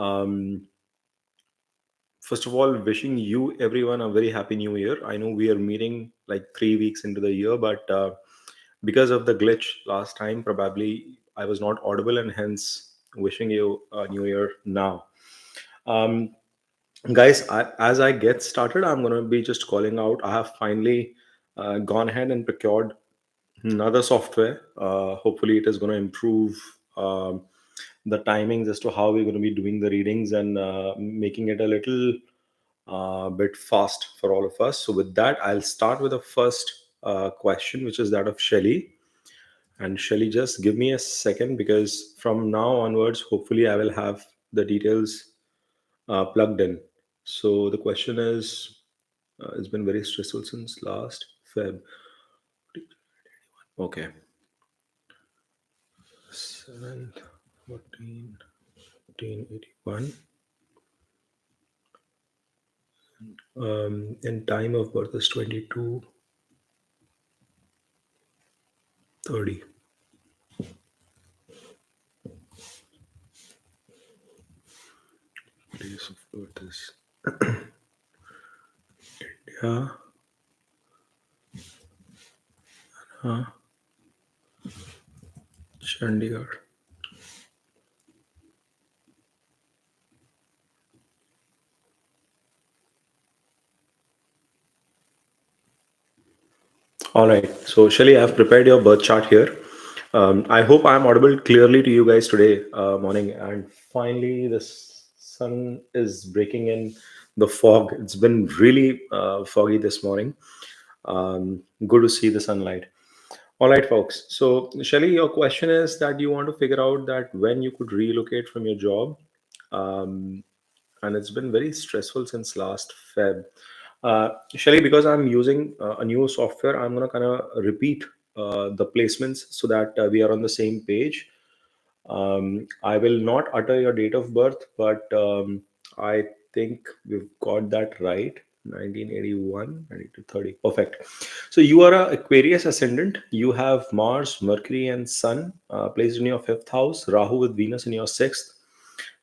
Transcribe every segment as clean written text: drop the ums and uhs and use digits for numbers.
Um, First of all, wishing you everyone a very happy new year. I know we are meeting like 3 weeks into the year, but because of the glitch last time, probably I was not audible, and hence wishing you a new year now. Um, Guys, as I get started, I'm going to be just calling out. I have finally gone ahead and procured another software. Hopefully, it is going to improve the timings as to how we're going to be doing the readings and making it a little bit fast for all of us. So, with that, I'll start with the first question, which is that of Shelly. And Shelly, just give me a second because from now onwards, hopefully, I will have the details plugged in. So, the question is it's been very stressful since last Feb. Okay. 7th, 14, 1881. And time of birth is 22:30. Place of birth is yeah, Chandigarh. All right. So, Shelly, I've prepared your birth chart here. I hope I'm audible clearly to you guys today morning. And finally, the sun is breaking in the fog. It's been really foggy this morning. Good to see the sunlight. All right, folks. So, Shelly, your question is that you want to figure out that when you could relocate from your job. Um, and it's been very stressful since last Feb. Shelly, because I'm using a new software, I'm gonna kind of repeat the placements so that we are on the same page. I will not utter your date of birth, but I think we've got that right. 1981, 1930. Perfect. So you are a Aquarius ascendant. You have Mars, Mercury, and Sun placed in your fifth house. Rahu with Venus in your sixth.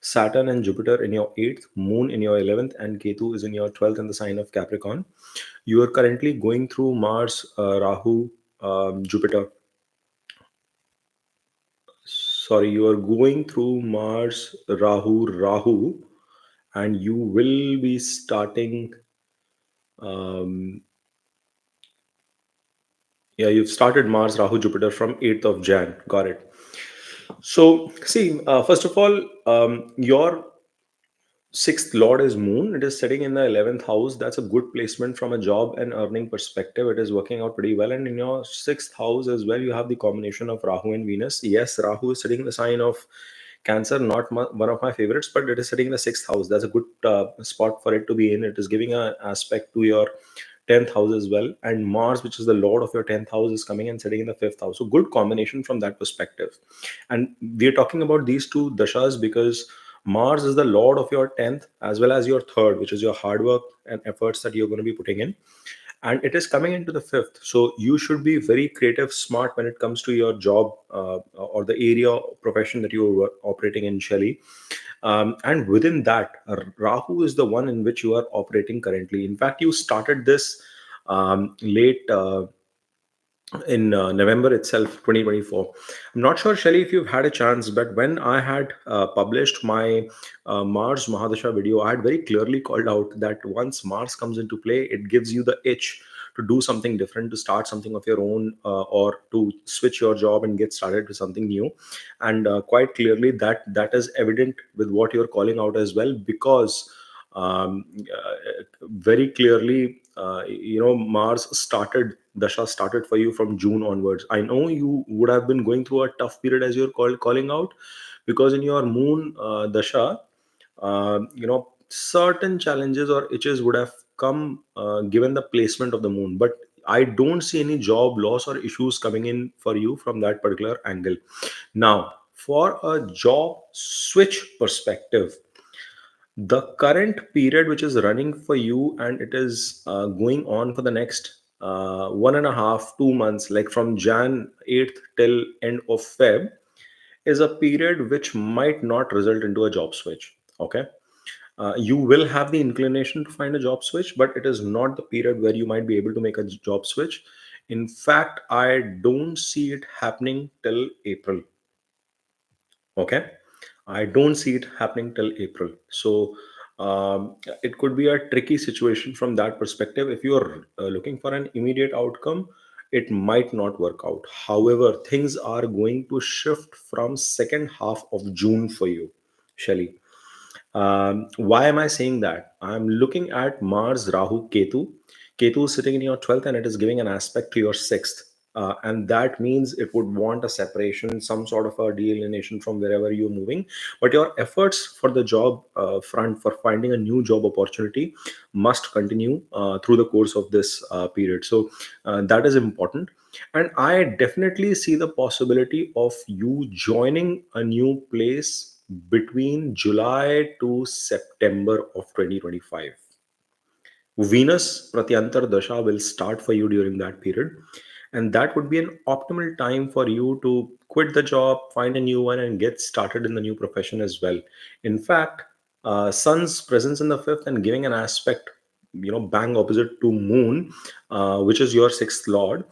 Saturn and Jupiter in your eighth. Moon in your 11th, and Ketu is in your 12th in the sign of Capricorn. You are currently going through Mars, Rahu, Jupiter. Sorry, you are going through Mars, Rahu, and you will be starting. Um, yeah, you've started Mars, Rahu, Jupiter from 8th of Jan. Got it. So, see, first of all, your sixth lord is Moon. It is sitting in the 11th house. That's a good placement from a job and earning perspective. It is working out pretty well. And in your sixth house as well, you have the combination of Rahu and Venus. Yes, Rahu is sitting in the sign of Cancer, not one of my favorites, but it is sitting in the sixth house. That's a good spot for it to be in. It is giving an aspect to your 10th house as well. And Mars, which is the lord of your 10th house, is coming and sitting in the fifth house. So, good combination from that perspective. And we are talking about these two dashas because Mars is the lord of your 10th as well as your third, which is your hard work and efforts that you're going to be putting in. And it is coming into the fifth. So you should be very creative, smart when it comes to your job or the area or profession that you are operating in, Shelly. And within that, Rahu is the one in which you are operating currently. In fact, you started this late. In November itself, 2024. I'm not sure, Shelly, if you've had a chance, but when I had published my Mars Mahadasha video, I had very clearly called out that once Mars comes into play, it gives you the itch to do something different, to start something of your own, or to switch your job and get started with something new. And quite clearly, that is evident with what you're calling out as well, because very clearly, Mars started dasha started for you from June onwards. I know you would have been going through a tough period as you're calling out, because in your moon dasha, certain challenges or itches would have come given the placement of the moon. But I don't see any job loss or issues coming in for you from that particular angle. Now, for a job switch perspective, the current period which is running for you, and it is going on for the next 1.5 2 months, like from Jan 8th till end of Feb, is a period which might not result into a job switch. Okay. You will have the inclination to find a job switch, but it is not the period where you might be able to make a job switch. In fact, I don't see it happening till April. Okay. I don't see it happening till April. So it could be a tricky situation from that perspective. If you're looking for an immediate outcome, it might not work out. However, things are going to shift from second half of June for you, Shelly. Why am I saying that? I'm looking at Mars, Rahu, Ketu. Ketu is sitting in your 12th and it is giving an aspect to your 6th. And that means it would want a separation, some sort of a delineation from wherever you're moving. But your efforts for the job front, for finding a new job opportunity, must continue through the course of this period. So that is important. And I definitely see the possibility of you joining a new place between July to September of 2025. Venus Pratyantar Dasha will start for you during that period. And that would be an optimal time for you to quit the job, find a new one, and get started in the new profession as well. In fact, Sun's presence in the fifth and giving an aspect, bang opposite to Moon, which is your sixth lord,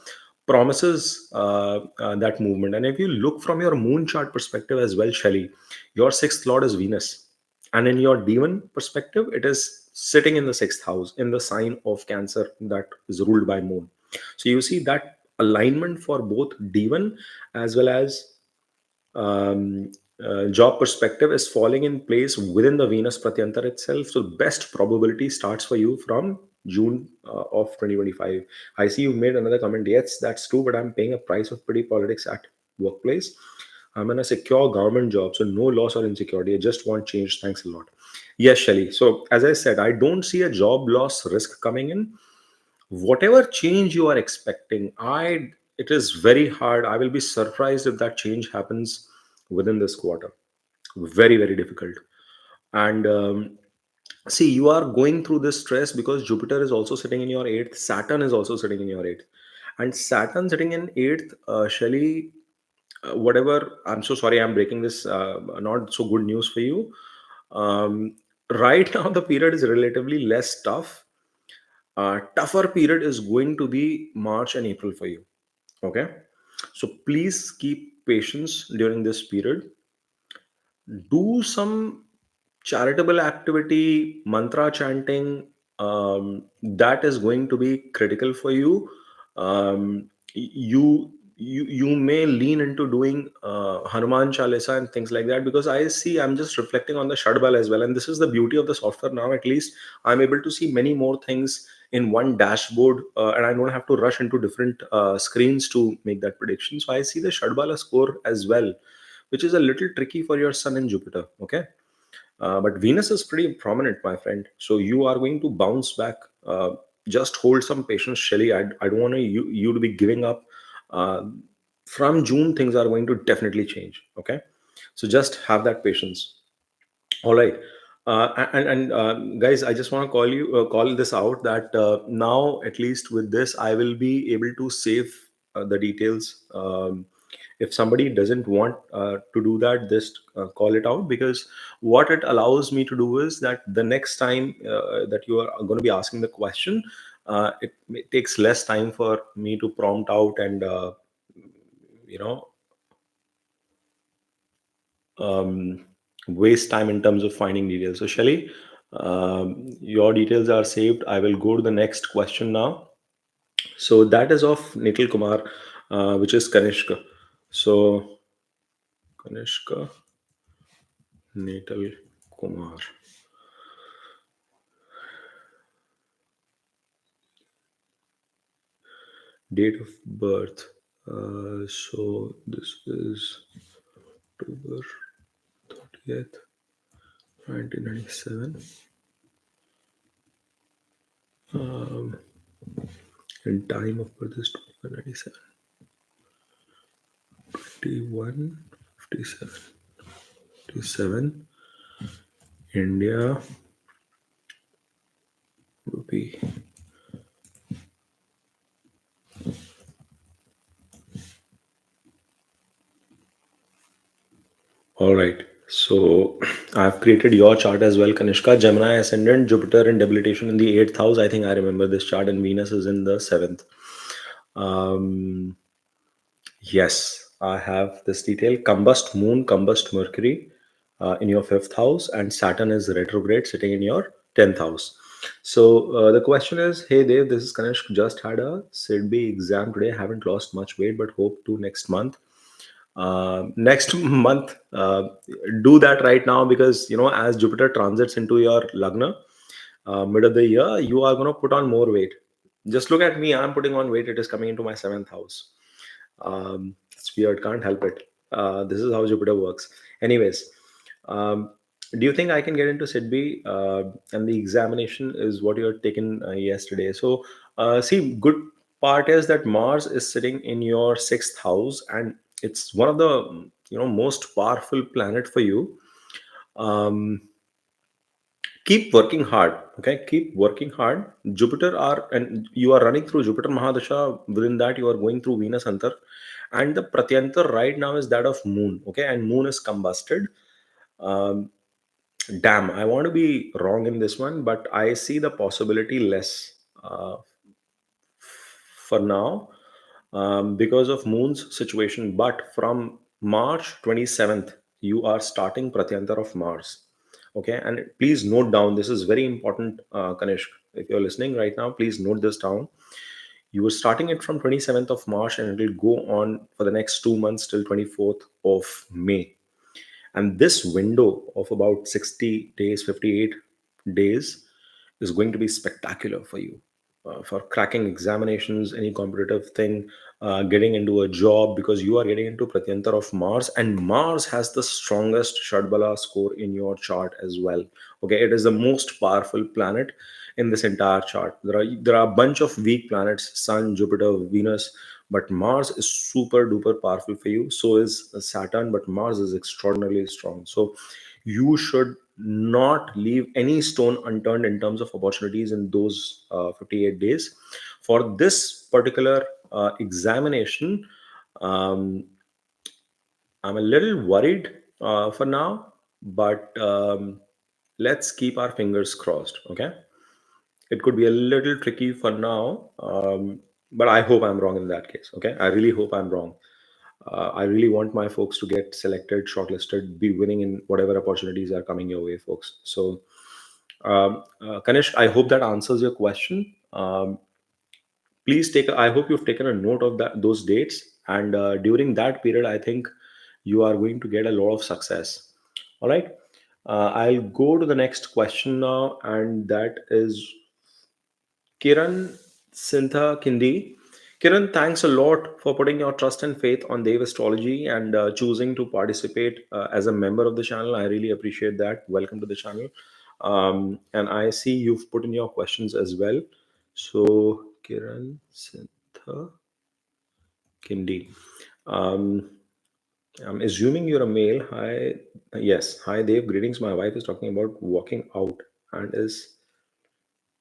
promises that movement. And if you look from your moon chart perspective as well, Shelley, your sixth lord is Venus, and in your demon perspective, it is sitting in the sixth house in the sign of Cancer that is ruled by Moon. So you see that alignment for both demon as well as job perspective is falling in place within the Venus Pratyantar itself. So best probability starts for you from June of 2025. I see you've made another comment. Yes, that's true, but I'm paying a price of pretty politics at workplace. I'm in a secure government job, so no loss or insecurity. I just want change. Thanks a lot. Yes, Shelly. So as I said, I don't see a job loss risk coming in. Whatever change you are expecting, it is very hard. I will be surprised if that change happens within this quarter. Very, very difficult. And see, you are going through this stress because Jupiter is also sitting in your eighth, Saturn is also sitting in your eighth. And Saturn sitting in eighth, Shelly, whatever, I'm so sorry, I'm breaking this not so good news for you. Right now, the period is relatively less tough. Tougher period is going to be March and April for you. Okay. So please keep patience during this period. Do some charitable activity, mantra chanting. That is going to be critical for you. You may lean into doing Hanuman Chalisa and things like that, because I'm just reflecting on the Shadbal as well, and this is the beauty of the software. Now at least I'm able to see many more things in one dashboard, and I don't have to rush into different screens to make that prediction. So I see the Shadbala score as well, which is a little tricky for your Sun and Jupiter. Okay. But Venus is pretty prominent, my friend. So you are going to bounce back. Just hold some patience, Shelly. I don't want you to be giving up. Uh, from June, things are going to definitely change. Okay. So just have that patience. All right. And guys, I just want to call this out that now, at least with this, I will be able to save the details. If somebody doesn't want to do that, just call it out, because what it allows me to do is that the next time that you are going to be asking the question, it takes less time for me to prompt out and you know um, waste time in terms of finding details. So, Shelly, your details are saved. I will go to the next question now. So, that is of Nikhil Kumar, which is Kanishka. So, Kanishka, Nikhil Kumar. Date of birth. So, this is October 30th, 1997. Um, and time of birth is 2197. 2157. 57. India rupee. All right. So I've created your chart as well, Kanishka. Gemini ascendant, Jupiter in debilitation in the eighth house. I think I remember this chart, and Venus is in the seventh. Um, yes, I have this detail. Combust Moon, combust Mercury in your fifth house, and Saturn is retrograde sitting in your 10th house. So the question is, hey Dave, this is Kanishk. Just had a SIDB exam today. Haven't lost much weight, but hope to next month. Next month, do that right now, because as Jupiter transits into your Lagna mid of the year, you are going to put on more weight. Just look at me, I'm putting on weight. It is coming into my seventh house. It's weird, can't help it. This is how Jupiter works. Anyways, um, do you think I can get into SIDB? And the examination is what you had taken yesterday. So, see, good part is that Mars is sitting in your sixth house, and it's one of the most powerful planet for you. Um, Keep working hard. Okay, keep working hard. Jupiter are and you are running through Jupiter Mahadasha. Within that, you are going through Venus Antar, and the Pratyantar right now is that of Moon. Okay, and Moon is combusted. um, Damn, I want to be wrong in this one, but I see the possibility less for now, because of Moon's situation. But from March 27th, you are starting Pratyantar of Mars. Okay, and please note down, this is very important, Kanishk. If you're listening right now, please note this down. You are starting it from 27th of March, and it will go on for the next 2 months till 24th of May. And this window of about 60 days, 58 days is going to be spectacular for you, for cracking examinations, any competitive thing, getting into a job, because you are getting into Pratyantar of Mars, and Mars has the strongest Shadbala score in your chart as well. Okay, it is the most powerful planet in this entire chart. There are a bunch of weak planets: Sun, Jupiter, Venus, but Mars is super duper powerful for you. So is Saturn, but Mars is extraordinarily strong. So you should not leave any stone unturned in terms of opportunities in those 58 days. For this particular examination, um, I'm a little worried for now, but let's keep our fingers crossed. Okay, it could be a little tricky for now, but I hope I'm wrong in that case. Okay, I really hope I'm wrong. I really want my folks to get selected, shortlisted, be winning in whatever opportunities are coming your way, folks. So, Kanish, I hope that answers your question. Please take. I hope you've taken a note of those dates, and during that period, I think you are going to get a lot of success. All right. I'll go to the next question now, and that is Kiran Sintha Kindi. Kiran, thanks a lot for putting your trust and faith on Devastrology and choosing to participate as a member of the channel. I really appreciate that. Welcome to the channel. And I see you've put in your questions as well. So, Kiran Sintha Kindi. Um, I'm assuming you're a male. Hi. Yes. Hi, Dev. Greetings. My wife is talking about walking out and is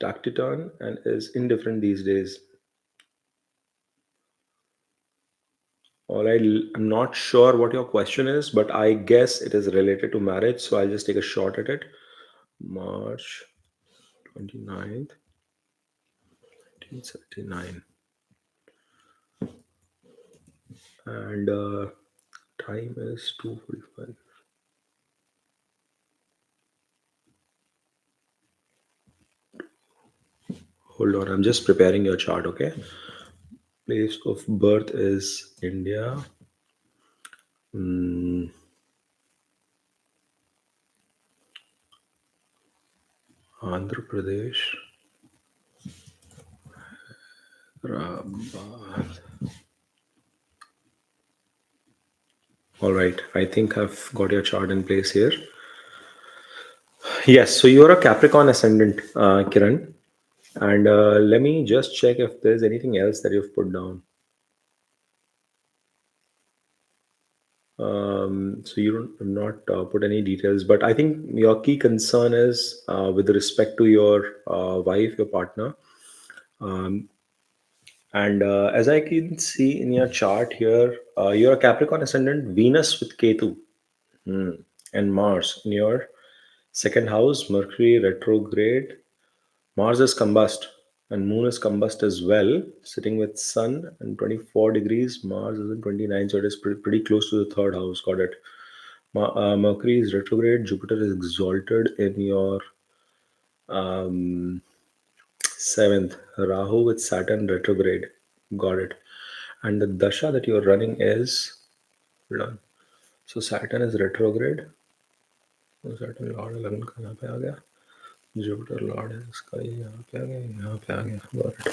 taciturn and is indifferent these days. All right, I'm not sure what your question is, but I guess it is related to marriage, so I'll just take a shot at it. March 29th, 1979. And time is 2:45. Hold on, I'm just preparing your chart, okay? Place of birth is India. Mm, Andhra Pradesh. Hyderabad. All right, I think I've got your chart in place here. Yes, so you're a Capricorn ascendant, Kiran. And let me just check if there's anything else that you've put down. So you don't have not put any details, but I think your key concern is with respect to your wife, your partner. Um, and as I can see in your chart here, you're a Capricorn ascendant, Venus with Ketu. Hmm. and Mars in your second house, Mercury retrograde. Mars is combust and Moon is combust as well, sitting with Sun and 24 degrees. Mars is in 29, so it is pretty close to the third house. Got it. Mercury is retrograde. Jupiter is exalted in your um, seventh. Rahu with Saturn retrograde. Got it. And the dasha that you're running is, hold on. So Saturn is retrograde. तो Saturn Lord 11 का यहाँ पे आ गया. Jupiter Lord है इसका, ये यहाँ पे आ गया, यहाँ पे आ गया. Got it.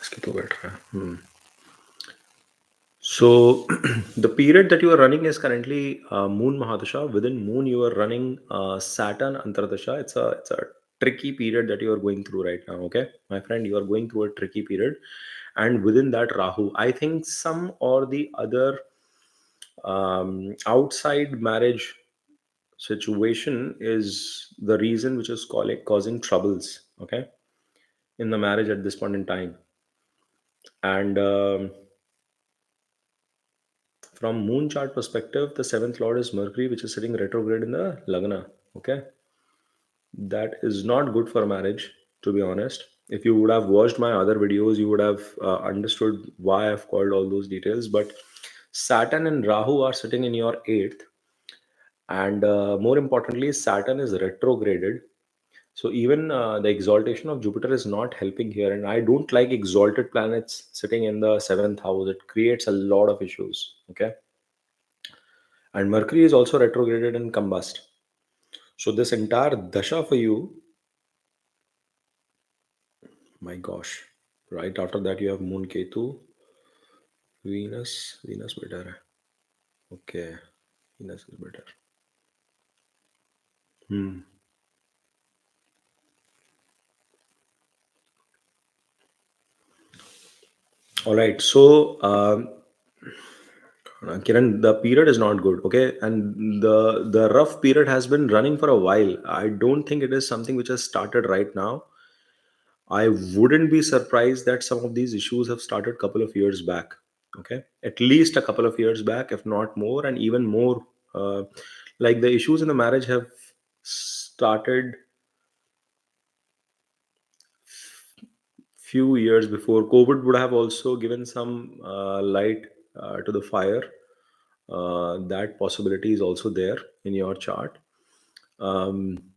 इसकी तो बैठ रहा है. So the period that you are running is currently Moon Mahadasha. Within Moon, you are running Saturn Antardasha. It's a tricky period that you are going through right now. Okay, my friend, you are going through a tricky period, and within that Rahu, I think some or the other outside marriage situation is the reason which is causing troubles. Okay, in the marriage at this point in time, and from moon chart perspective, the seventh lord is Mercury, which is sitting retrograde in the Lagna. Okay, that is not good for marriage, to be honest. If you would have watched my other videos, you would have understood why I've called all those details. But Saturn and Rahu are sitting in your eighth, and more importantly, Saturn is retrograded. So even the exaltation of Jupiter is not helping here, and I don't like exalted planets sitting in the seventh house. It creates a lot of issues. Okay, and Mercury is also retrograded and combust. So this entire dasha for you, my gosh, right after that you have Moon Ketu, Venus better hai. Okay, Venus is better. Hmm. All right, so Kiran, the period is not good. Okay, and the rough period has been running for a while. I don't think it is something which has started right now. I wouldn't be surprised that some of these issues have started couple of years back. Okay, at least a couple of years back, if not more, and even more. Uh, like the issues in the marriage have started few years before. COVID would have also given some light to the fire. That possibility is also there in your chart. Um,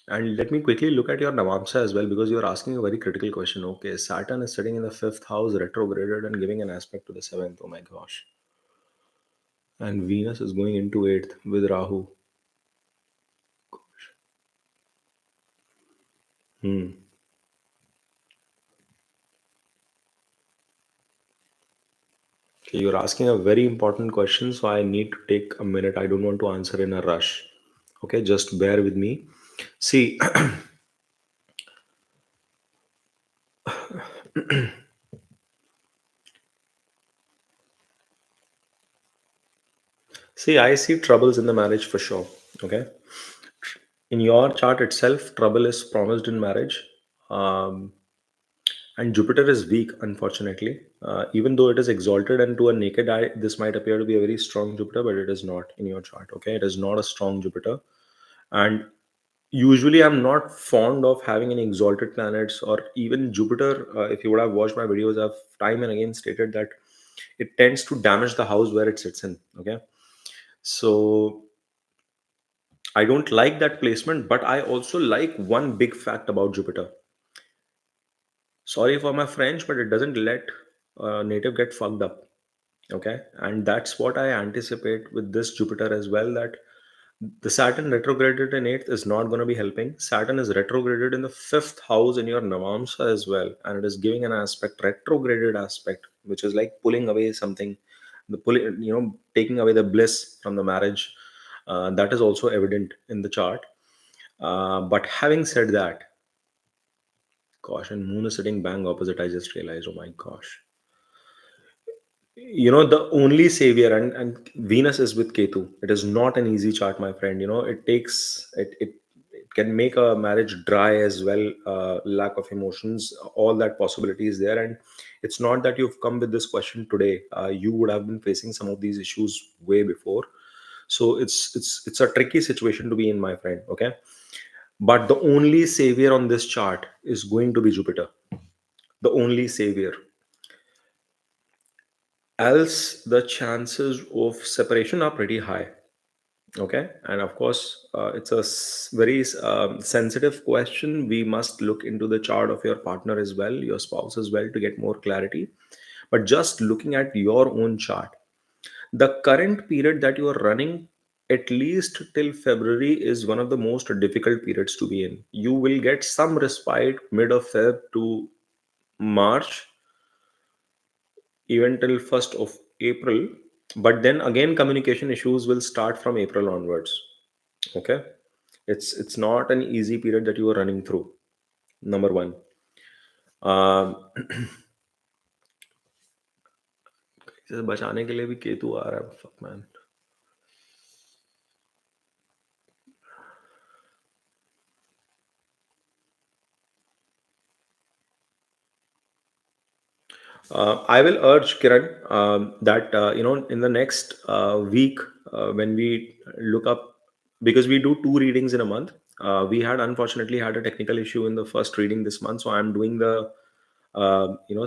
And let me quickly look at your Navamsa as well, because you're asking a very critical question. Okay, Saturn is sitting in the fifth house, retrograded, and giving an aspect to the seventh. Oh my gosh. And Venus is going into eighth with Rahu. Hmm. Okay, you're asking a very important question, so I need to take a minute. I don't want to answer in a rush. Okay, just bear with me. See, see, I see troubles in the marriage for sure. Okay, in your chart itself, trouble is promised in marriage. Um, And Jupiter is weak, unfortunately. Even though it is exalted and to a naked eye, this might appear to be a very strong Jupiter, but it is not in your chart. Okay, it is not a strong Jupiter. And usually, I'm not fond of having any exalted planets or even Jupiter. If you would have watched my videos, I've time and again stated that it tends to damage the house where it sits in. Okay, so I don't like that placement, but I also like one big fact about Jupiter. Sorry for my French, but it doesn't let a native get fucked up. Okay, and that's what I anticipate with this Jupiter as well. That the Saturn retrograded in eighth is not going to be helping. Saturn is retrograded in the fifth house in your Navamsa as well, and it is giving an aspect, retrograded aspect, which is like pulling away something, the pulling, taking away the bliss from the marriage. That is also evident in the chart. But having said that, gosh, and Moon is sitting bang opposite. I just realized, oh my gosh. The only savior, and Venus is with Ketu. It is not an easy chart, my friend. It can make a marriage dry as well. Lack of emotions, all that possibility is there. And it's not that you've come with this question today. You would have been facing some of these issues way before. So it's a tricky situation to be in, my friend. Okay, but the only savior on this chart is going to be Jupiter. The only savior. Else the chances of separation are pretty high. Okay, and of course, it's a very sensitive question. We must look into the chart of your partner as well, your spouse as well, to get more clarity. But just looking at your own chart, the current period that you are running, at least till February, is one of the most difficult periods to be in. You will get some respite mid of Feb to March, even till 1st of April. But then again, communication issues will start from April onwards. Okay, it's not an easy period that you are running through. Number one. um, इसे बचाने के लिए भी केतु आ रहा है. Fuck man. I will urge Kiran that in the next week, when we look up, because we do two readings in a month. We had unfortunately had a technical issue in the first reading this month, so I'm doing the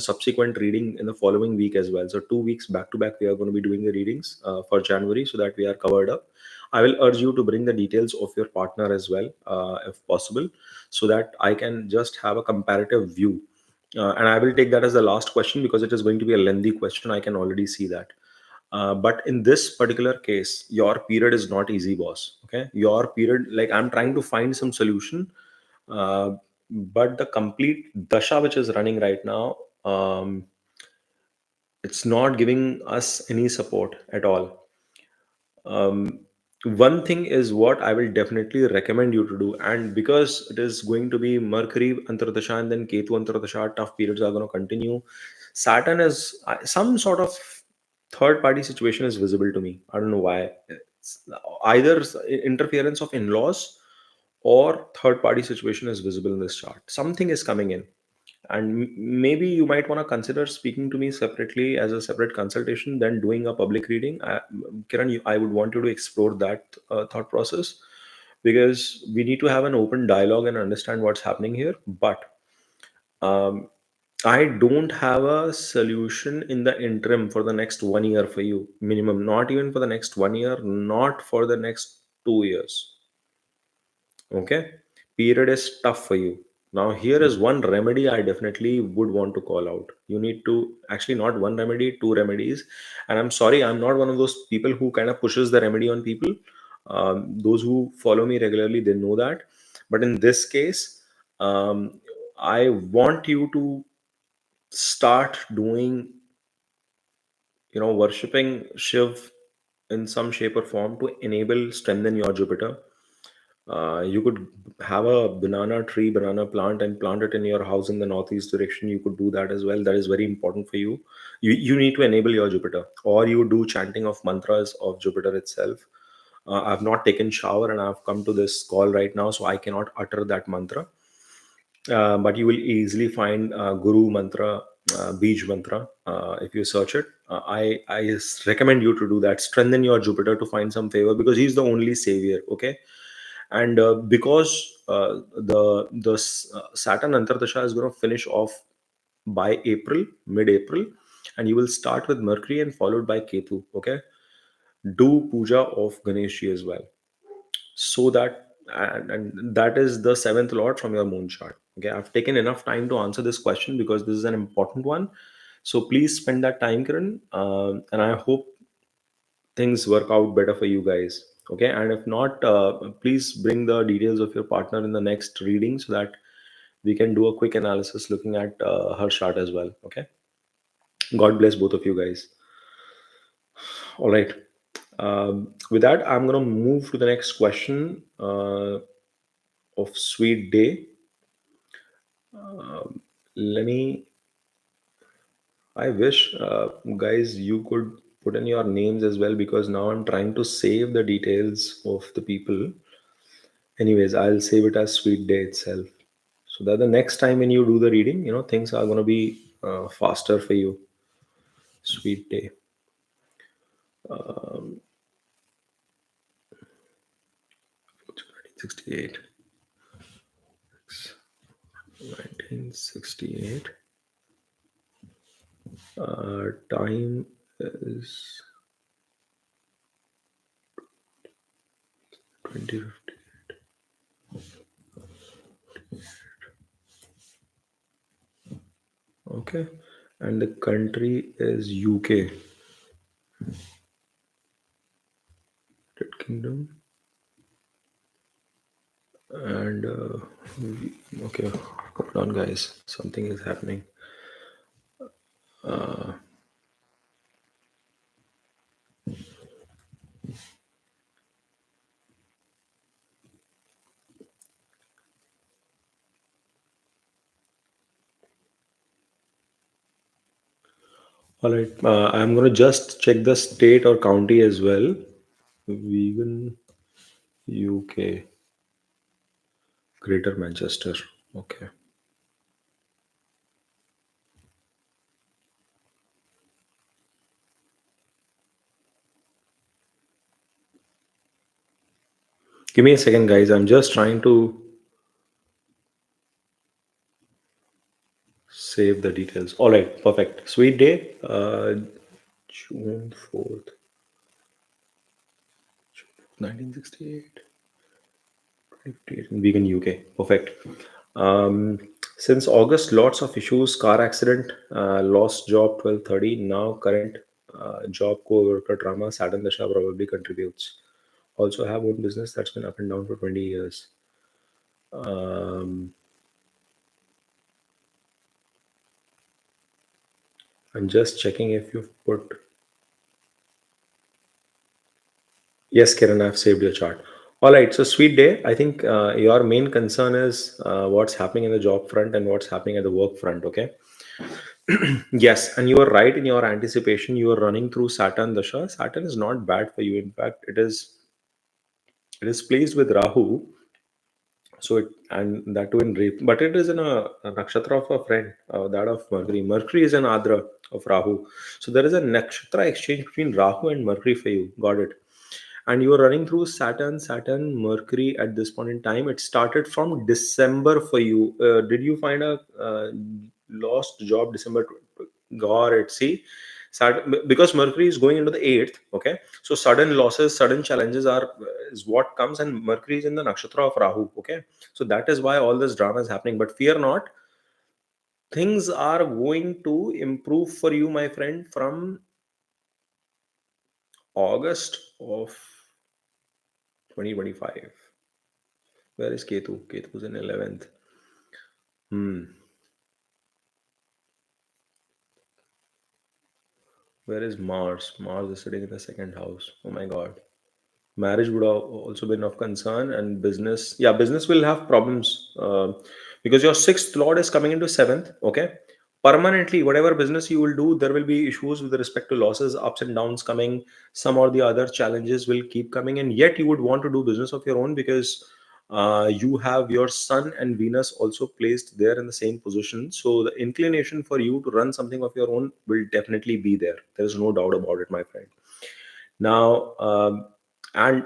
subsequent reading in the following week as well. So 2 weeks back to back, we are going to be doing the readings for January, so that we are covered up. I will urge you to bring the details of your partner as well, if possible, so that I can just have a comparative view. And I will take that as the last question because it is going to be a lengthy question. I can already see that. But in this particular case, your period is not easy, boss. Okay, your period, like I'm trying to find some solution, uh, but the complete dasha which is running right now, it's not giving us any support at all. um, One thing is what I will definitely recommend you to do, and because it is going to be Mercury Antardasha and then Ketu Antardasha, tough periods are going to continue. Saturn is some sort of third party situation is visible to me. I don't know why. It's either interference of in laws or third party situation is visible in this chart. Something is coming in, and maybe you might want to consider speaking to me separately as a separate consultation than doing a public reading. Kiran, I would want you to explore that thought process, because we need to have an open dialogue and understand what's happening here. But um, I don't have a solution in the interim for the next 1 year for you, minimum. Not even for the next 1 year, not for the next 2 years. Okay, period is tough for you. Now here is one remedy I definitely would want to call out. You need to, actually, not one remedy, two remedies. And I'm sorry, I'm not one of those people who kind of pushes the remedy on people. Those who follow me regularly, they know that. But in this case, I want you to start doing, worshipping Shiv in some shape or form to enable strengthen your Jupiter. You could have a banana tree, banana plant, and plant it in your house in the northeast direction. You could do that as well. That is very important for you. You need to enable your Jupiter, or you do chanting of mantras of Jupiter itself. I've not taken shower and I've come to this call right now, so I cannot utter that mantra. But you will easily find Guru mantra, Beej mantra, if you search it. I recommend you to do that. Strengthen your Jupiter to find some favor, because he's the only savior. Okay, and because the Saturn Antardasha is going to finish off by April, mid-April, and you will start with Mercury and followed by Ketu. Okay, do puja of Ganeshi as well, so that, and that is the seventh lord from your moon chart. Okay, I've taken enough time to answer this question because this is an important one. So please spend that time, Kiran, and I hope things work out better for you guys. Okay, and if not, please bring the details of your partner in the next reading so that we can do a quick analysis looking at her chart as well. Okay, God bless both of you guys. All right, with that, I'm going to move to the next question of Sweet Day. Let me, I wish, guys, you could put in your names as well, because now I'm trying to save the details of the people. Anyways, I'll save it as Sweet Day itself, so that the next time when you do the reading, things are going to be faster for you. Sweet Day. 68. 1968. Time is 2050. Okay. And the country is UK, United Kingdom. And okay, hold on, guys. Something is happening. All right. I'm going to just check the state or county as well. Vegan, UK, Greater Manchester. Okay. Give me a second, guys. I'm just trying to save the details. All right. Perfect. Sweet day. June 4th, 1968. 58 in vegan UK. Perfect. Um, since August, lots of issues. Car accident, lost job 12:30. Now current job co-worker drama. Saturn Dasha probably contributes. Also have own business that's been up and down for 20 years. Um, I'm just checking if you've put. Yes, Kiran, I've saved your chart. All right, so sweet day. I think your main concern is what's happening in the job front and what's happening at the work front. Okay. Yes, and you are right in your anticipation. You are running through Saturn Dasha. Saturn is not bad for you. In fact, it is placed with Rahu. So it and that too in Reap, but it is in a nakshatra of a friend, that of Mercury. Mercury is an Adra of Rahu. So there is a nakshatra exchange between Rahu and Mercury for you. Got it. And you are running through Saturn, Mercury at this point in time. It started from December for you. Did you find a lost job December? Got it. See, Saturn, because Mercury is going into the eighth. Okay, so sudden losses, sudden challenges are is what comes, and Mercury is in the nakshatra of Rahu. Okay, so that is why all this drama is happening. But fear not, things are going to improve for you, my friend, from August of 2025. Where is Ketu? Ketu is in 11th. Hmm. Where is Mars? Mars is sitting in the second house. Oh my God. Marriage would have also been of concern, and business. Yeah, business will have problems because your sixth lord is coming into seventh. Okay. Permanently, whatever business you will do, there will be issues with respect to losses, ups and downs coming. Some or the other challenges will keep coming, and yet you would want to do business of your own because you have your sun and Venus also placed there in the same position. So the inclination for you to run something of your own will definitely be there. There is no doubt about it, my friend. Now, and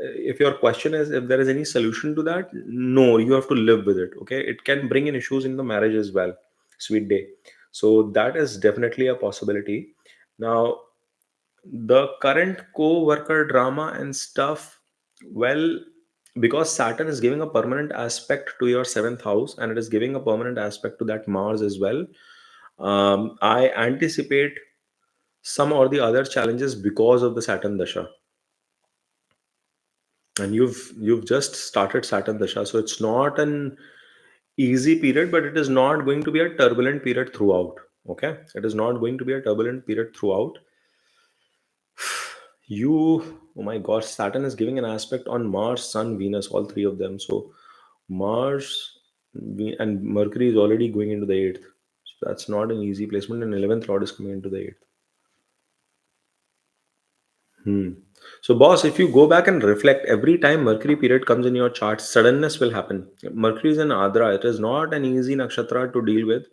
if your question is if there is any solution to that, no, you have to live with it. Okay, it can bring in issues in the marriage as well. Sweet day. So that is definitely a possibility. Now, the current co-worker drama and stuff, well, because Saturn is giving a permanent aspect to your seventh house and it is giving a permanent aspect to that Mars as well. I anticipate some or the other challenges because of the Saturn dasha, and you've just started Saturn dasha, so it's not an easy period, but it is not going to be a turbulent period throughout. Okay, it is not going to be a turbulent period throughout. You, oh my gosh, Saturn is giving an aspect on Mars, Sun, Venus, all three of them. So Mars and Mercury is already going into the eighth, so that's not an easy placement, and 11th lord is coming into the eighth. Hmm. So, boss, if you go back and reflect, every time Mercury period comes in your chart, suddenness will happen. Mercury is an Adra. It is not an easy nakshatra to deal with.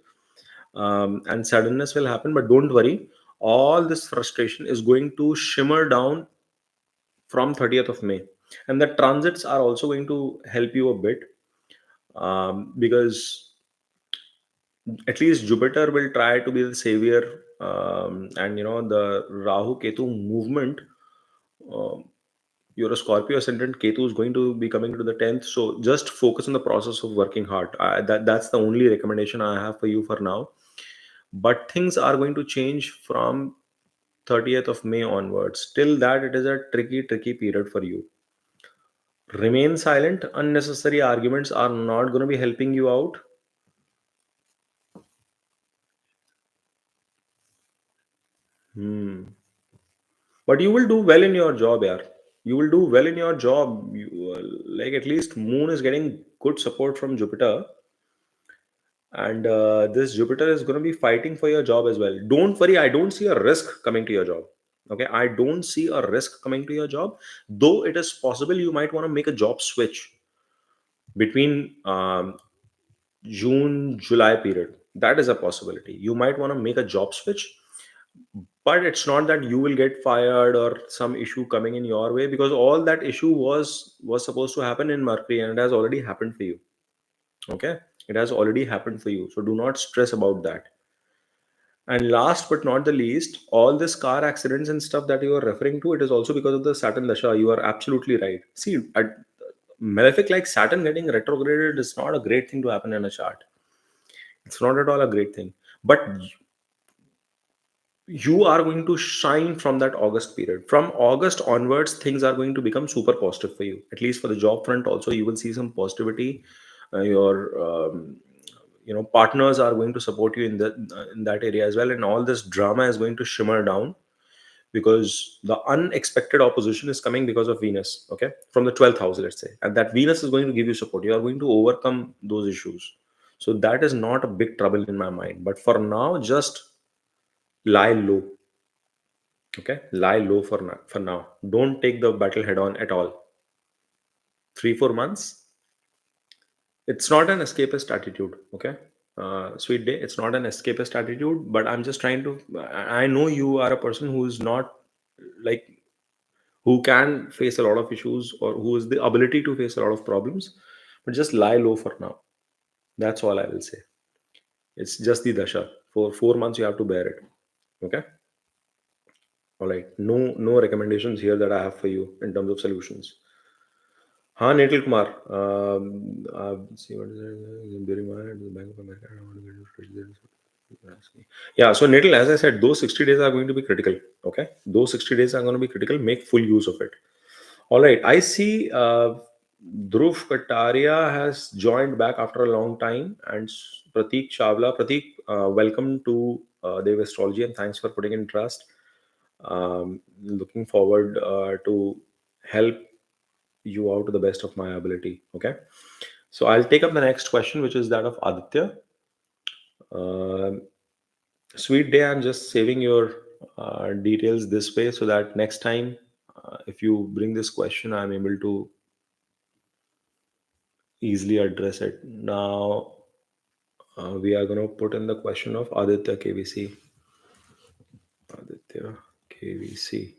And suddenness will happen, but don't worry. All this frustration is going to shimmer down from 30th of May. And the transits are also going to help you a bit, because at least Jupiter will try to be the savior, and the Rahu Ketu movement. um you're a Scorpio ascendant. Ketu is going to be coming to the 10th. So just focus on the process of working hard. That's the only recommendation I have for you for now. But things are going to change from 30th of May onwards. Till that, it is a tricky period for you. Remain silent. Unnecessary arguments are not going to be helping you out. Hmm. But you will do well in your job, yeah. You will do well in your job. Like, at least Moon is getting good support from Jupiter, and this Jupiter is going to be fighting for your job as well. Don't worry, I don't see a risk coming to your job. Okay, I don't see a risk coming to your job, though it is possible you might want to make a job switch between June July period. That is a possibility. You might want to make a job switch, but it's not that you will get fired or some issue coming in your way, because all that issue was supposed to happen in Mercury, and it has already happened for you. Okay, it has already happened for you, so do not stress about that. And last but not the least, all this car accidents and stuff that you are referring to, it is also because of the Saturn Dasha. You are absolutely right. See, malefic like Saturn getting retrograded is not a great thing to happen in a chart. It's not at all a great thing. But you are going to shine from that August period. From August onwards, things are going to become super positive for you. At least for the job front, also you will see some positivity. Your partners are going to support you in that area as well, and all this drama is going to shimmer down, because the unexpected opposition is coming because of Venus. Okay, from the 12th house, let's say, and that Venus is going to give you support. You are going to overcome those issues. So that is not a big trouble in my mind. But for now, just lie low. Okay, lie low for now. Don't take the battle head on at all. 3 4 months, it's not an escapist attitude. Okay, sweet day, it's not an escapist attitude, but I'm just trying to, I know you are a person who is not like, who can face a lot of issues, or who has the ability to face a lot of problems. But just lie low for now. That's all I will say. It's just the dasha. For 4 months you have to bear it. Okay, all right. No recommendations here that I have for you in terms of solutions. हाँ Nitil Kumar. See what is it? During my the Bank of America, I want to get to. Yeah, so Nitil, as I said, those 60 days are going to be critical. Okay, those 60 days are going to be critical. Make full use of it. All right, I see Dhruv Kataria has joined back after a long time, and Pratik Chawla. Pratik, welcome to Devastrology, and thanks for putting in trust. Looking forward to help you out to the best of my ability. Okay, so I'll take up the next question, which is that of Aditya. Um Sweet day, I'm just saving your details this way, so that next time, if you bring this question, I'm able to easily address it. Now, we are going to put in the question of Aditya KVC. Aditya KVC.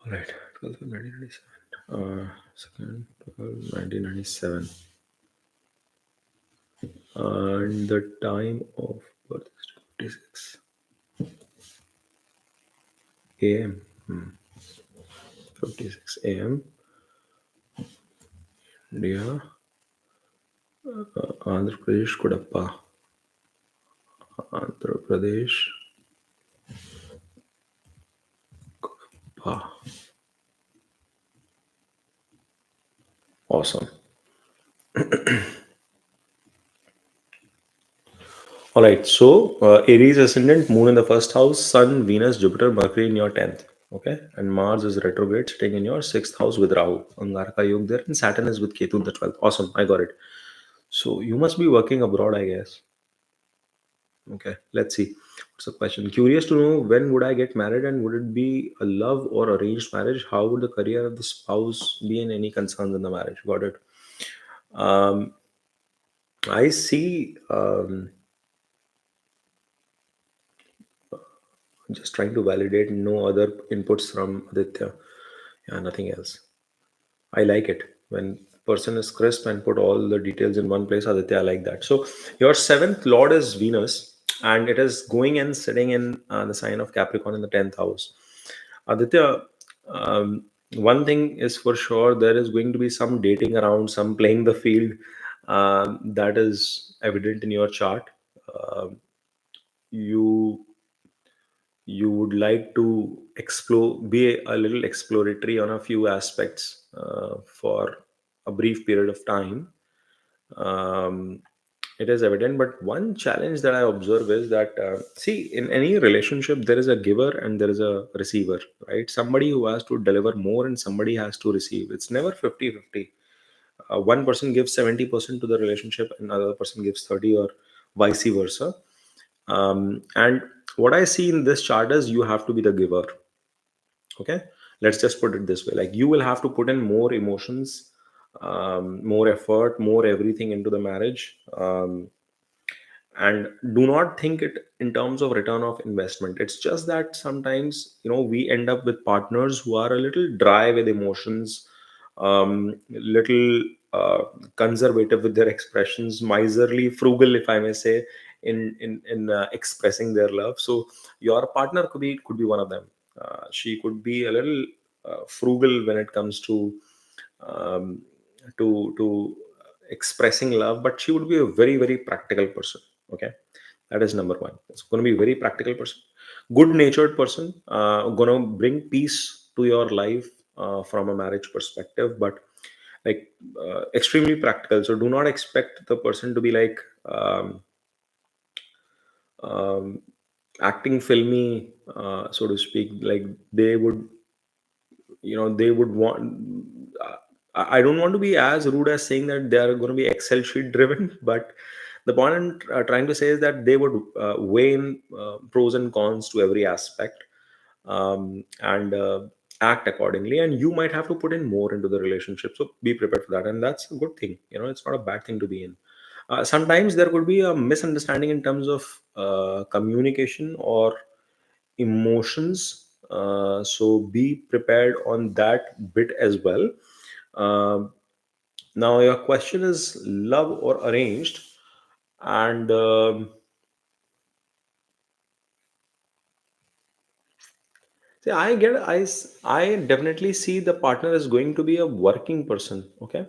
All right, 12th of 1997. Second, 12, 1997. And the time of birth is 56 a.m. 56 a.m. India, Andhra Pradesh, Kudappa. Andhra Pradesh, Kudappa. Awesome. All right. So, Aries ascendant, Moon in the first house, Sun, Venus, Jupiter, Mercury in your 10th. Okay. And Mars is retrograde, sitting in your 6th house with Rahu. Angaraka Yog there. And Saturn is with Ketu in the 12th. Awesome. I got it. So, you must be working abroad, I guess. Okay. Let's see. What's the question? Curious to know, when would I get married, and would it be a love or arranged marriage? How would the career of the spouse be, and any concerns in the marriage? Got it. Um, I see. Just trying to validate, no other inputs from Aditya. Yeah, nothing else. I like it when person is crisp and put all the details in one place. Aditya, I like that. So your seventh lord is Venus, and it is going and sitting in the sign of Capricorn in the 10th house. Aditya, one thing is for sure, there is going to be some dating around, some playing the field. That is evident in your chart. You you would like to explore, be a little exploratory on a few aspects for a brief period of time. um, it is evident, but one challenge that I observe is that, see, in any relationship there is a giver and there is a receiver, right? Somebody who has to deliver more and somebody has to receive. It's never 50-50. One person gives 70% to the relationship and another person gives 30, or vice versa. And what I see in this chart is you have to be the giver. Okay, let's just put it this way, like you will have to put in more emotions, more effort, more everything into the marriage. And do not think it in terms of return of investment. It's just that sometimes, we end up with partners who are a little dry with emotions, little conservative with their expressions, miserly, frugal, if I may say, in expressing their love. So your partner could be one of them. She could be a little frugal when it comes um, to expressing love, but she would be a very, very practical person. Okay, that is number one. It's going to be a very practical person, good natured person, going to bring peace to your life from a marriage perspective, but like extremely practical. So do not expect the person to be like um, acting filmy, so to speak. Like they would, they would want, I don't want to be as rude as saying that they are going to be excel sheet driven, but the point I'm trying to say is that they would weigh in pros and cons to every aspect, and act accordingly, and you might have to put in more into the relationship. So be prepared for that, and that's a good thing. It's not a bad thing to be in. Sometimes there could be a misunderstanding in terms of communication or emotions. So be prepared on that bit as well. Um Now, your question is love or arranged, and see, I definitely see the partner is going to be a working person. Okay,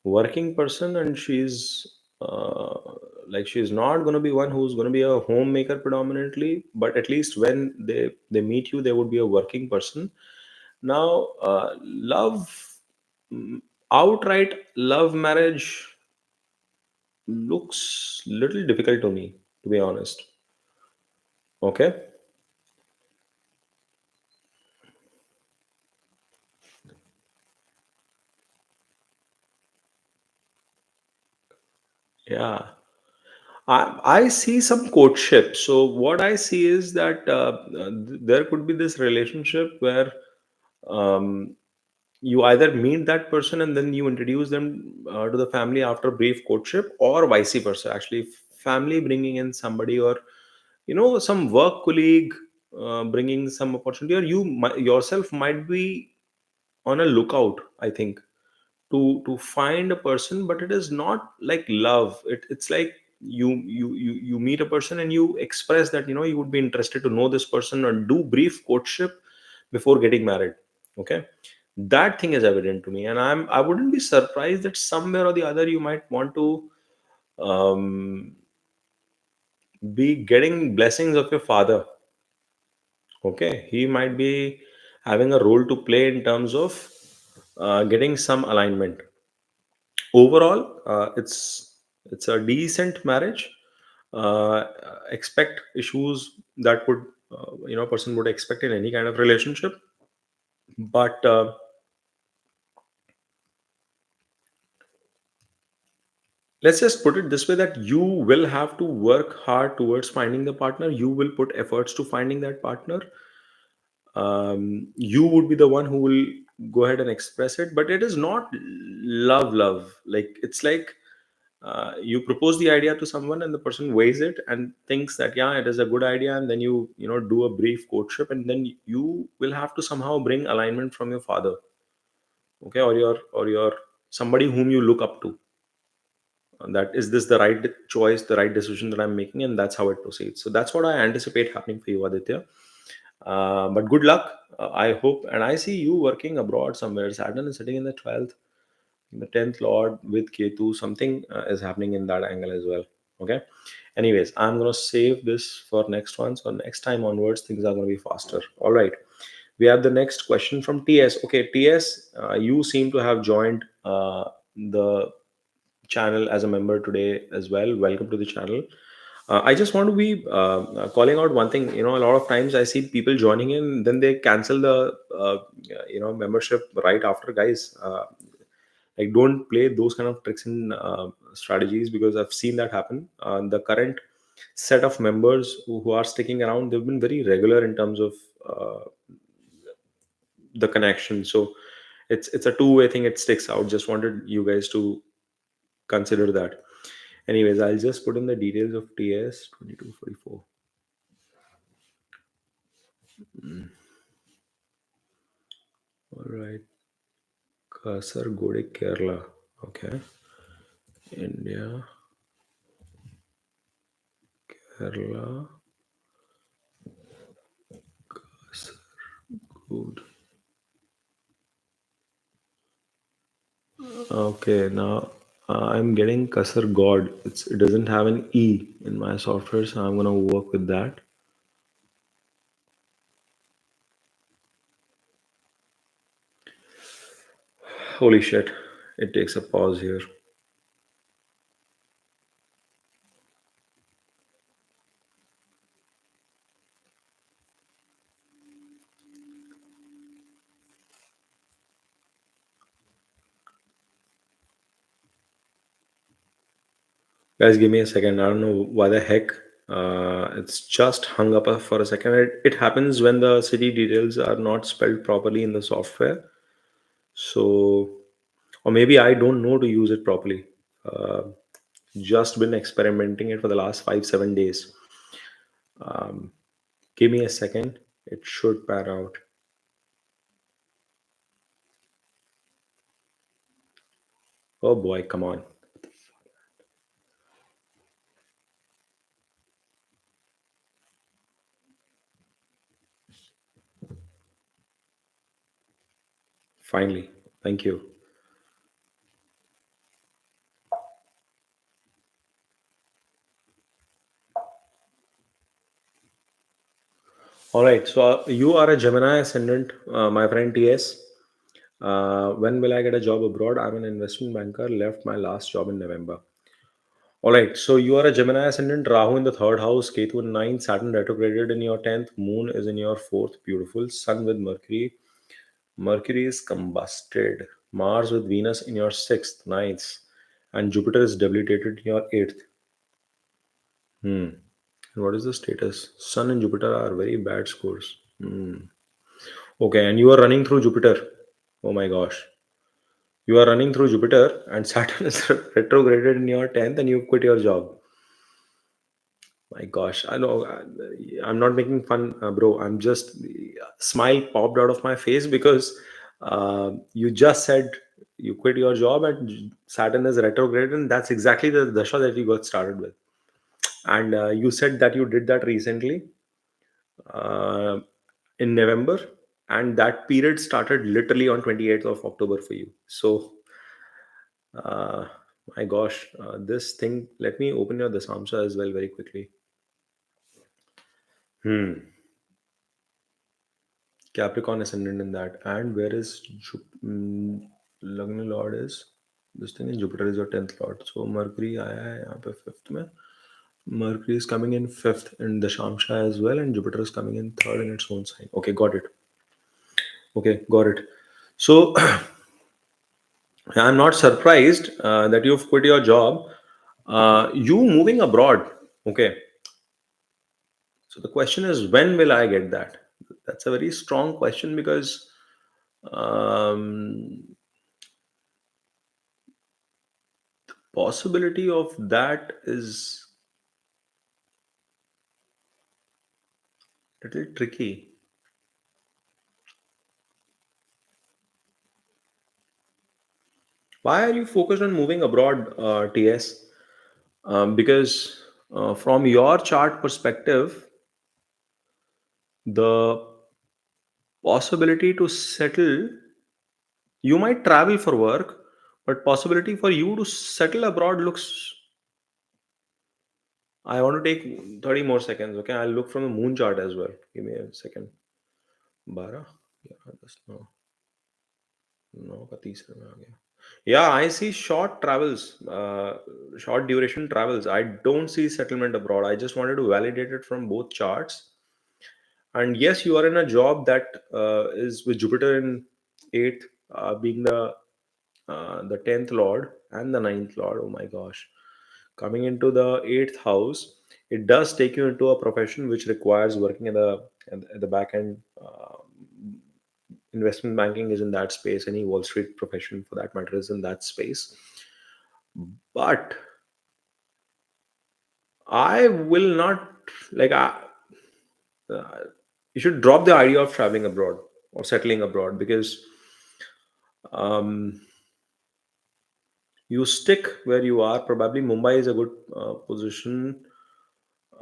working person, and uh, she's not going to be one who's going to be a homemaker predominantly, but at least when they meet you, they would be a working person. Now, love, mm, outright love marriage looks little difficult to me, to be honest. Okay. Yeah. I see some courtship. So what I see is that there could be this relationship where um, you either meet that person and then you introduce them to the family after brief courtship, or vice versa. Actually, family bringing in somebody, or some work colleague bringing some opportunity, or yourself might be on a lookout, I think, to find a person. But it is not like love. It's like you meet a person and you express that you would be interested to know this person and do brief courtship before getting married. Okay, that thing is evident to me, and I wouldn't be surprised that somewhere or the other you might want to um, be getting blessings of your father. Okay, he might be having a role to play in terms of getting some alignment. Overall, it's a decent marriage. Expect issues that would person would expect in any kind of relationship, but let's just put it this way, that you will have to work hard towards finding the partner. You will put efforts to finding that partner. You would be the one who will go ahead and express it, but it is not love, like it's like you propose the idea to someone and the person weighs it and thinks that yeah, it is a good idea, and then you do a brief courtship, and then you will have to somehow bring alignment from your father, okay, or your somebody whom you look up to, that is this the right choice, the right decision that I'm making, and that's how it proceeds. So that's what I anticipate happening for you, Aditya. But good luck. I hope, and I see you working abroad somewhere. Saturn is sitting in the 12th, the 10th lord with Ketu. Something is happening in that angle as well. Okay. Anyways, I'm gonna save this for next one. So next time onwards, things are gonna be faster. All right. We have the next question from TS. Okay, TS, you seem to have joined the channel as a member today as well. Welcome to the channel. I just want to be calling out one thing. A lot of times I see people joining in, then they cancel the membership right after. Guys, like, don't play those kind of tricks and strategies, because I've seen that happen. The current set of members who are sticking around, they've been very regular in terms of the connection. So it's a two-way thing. It sticks out. Just wanted you guys to consider that. Anyways, I'll just put in the details of TS 2244. All right. Kasargode, Kerala. Okay. India, Kerala, Kasargod. Okay, now I'm getting Kasargod. It doesn't have an E in my software, so I'm gonna work with that. Holy shit! It takes a pause here. Guys, give me a second. I don't know why the heck it's just hung up for a second. It happens when the city details are not spelled properly in the software. So, or maybe I don't know to use it properly. Uh, just been experimenting it for the last 5 7 days. Give me a second. It should pan out. Oh boy, come on. Finally. Thank you. All right. So you are a Gemini ascendant, my friend TS. When will I get a job abroad? I'm an investment banker. Left my last job in November. All right. So you are a Gemini ascendant. Rahu in the third house, Ketu in ninth, Saturn retrograded in your 10th, Moon is in your fourth. Beautiful. Sun with Mercury. Mercury is combusted. Mars with Venus in your sixth, ninth, and Jupiter is debilitated in your eighth. Hmm. And what is the status? Sun and Jupiter are very bad scores. Hmm. Okay, and you are running through Jupiter. Oh my gosh. You are running through Jupiter, and Saturn is retrograded in your 10th, and you quit your job. My gosh. I know. I'm not making fun, bro. I'm just. Smile popped out of my face because you just said you quit your job and Saturn is retrograded, and that's exactly the dasha that you got started with. And you said that you did that recently uh, in November, and that period started literally on 28th of October for you. So, uh, my gosh, this thing. Let me open your Dasamsa as well very quickly. Hmm. Capricorn ascendant in that, and where is Lagna Lord is this thing in Jupiter is your 10th Lord. So Mercury आया है यहाँ पे fifth में. Mercury is coming in fifth in the Shamsha as well, and Jupiter is coming in third in its own sign. Okay, got it. Okay, got it. So I'm not surprised that you've quit your job. You moving abroad. Okay. So the question is, when will I get that? That's a very strong question because um, possibility of that is a little tricky. Why are you focused on moving abroad, TS? Because from your chart perspective, the possibility to settle, you might travel for work, but possibility for you to settle abroad looks. I want to take 30 more seconds. Okay, I'll look from the moon chart as well. Give me a second. 12, yeah, that's no, no का तीसरे में आ गया. Yeah, I see short travels, short duration travels. I don't see settlement abroad. I just wanted to validate it from both charts. And yes, you are in a job that is with Jupiter in eighth, being the 10th lord and the ninth lord. Oh my gosh, coming into the eighth house, it does take you into a profession which requires working at the back end. Investment banking is in that space. Any Wall Street profession, for that matter, is in that space. But I will not like. Uh, you should drop the idea of traveling abroad or settling abroad, because um, you stick where you are. Probably Mumbai is a good position,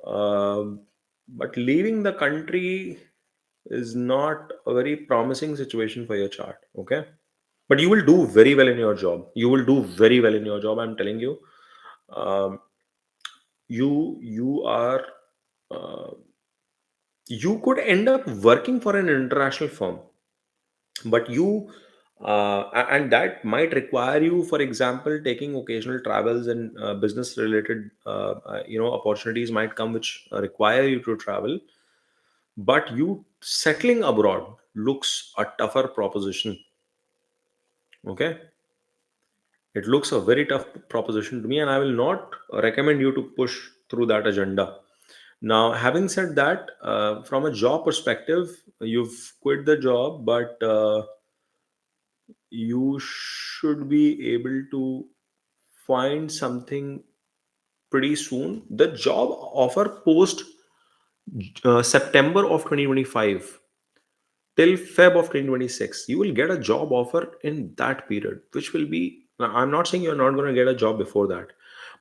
um, but leaving the country is not a very promising situation for your chart. Okay, but you will do very well in your job. You will do very well in your job. I'm telling you. Um, you are. Uh, you could end up working for an international firm, but and that might require you, for example, taking occasional travels, and business related opportunities might come which require you to travel. But you settling abroad looks a tougher proposition. Okay, it looks a very tough proposition to me, and I will not recommend you to push through that agenda. Now, having said that, from a job perspective, you've quit the job, but you should be able to find something pretty soon. The job offer post September of 2025 till Feb of 2026, you will get a job offer in that period, which will be. Now, I'm not saying you're not going to get a job before that,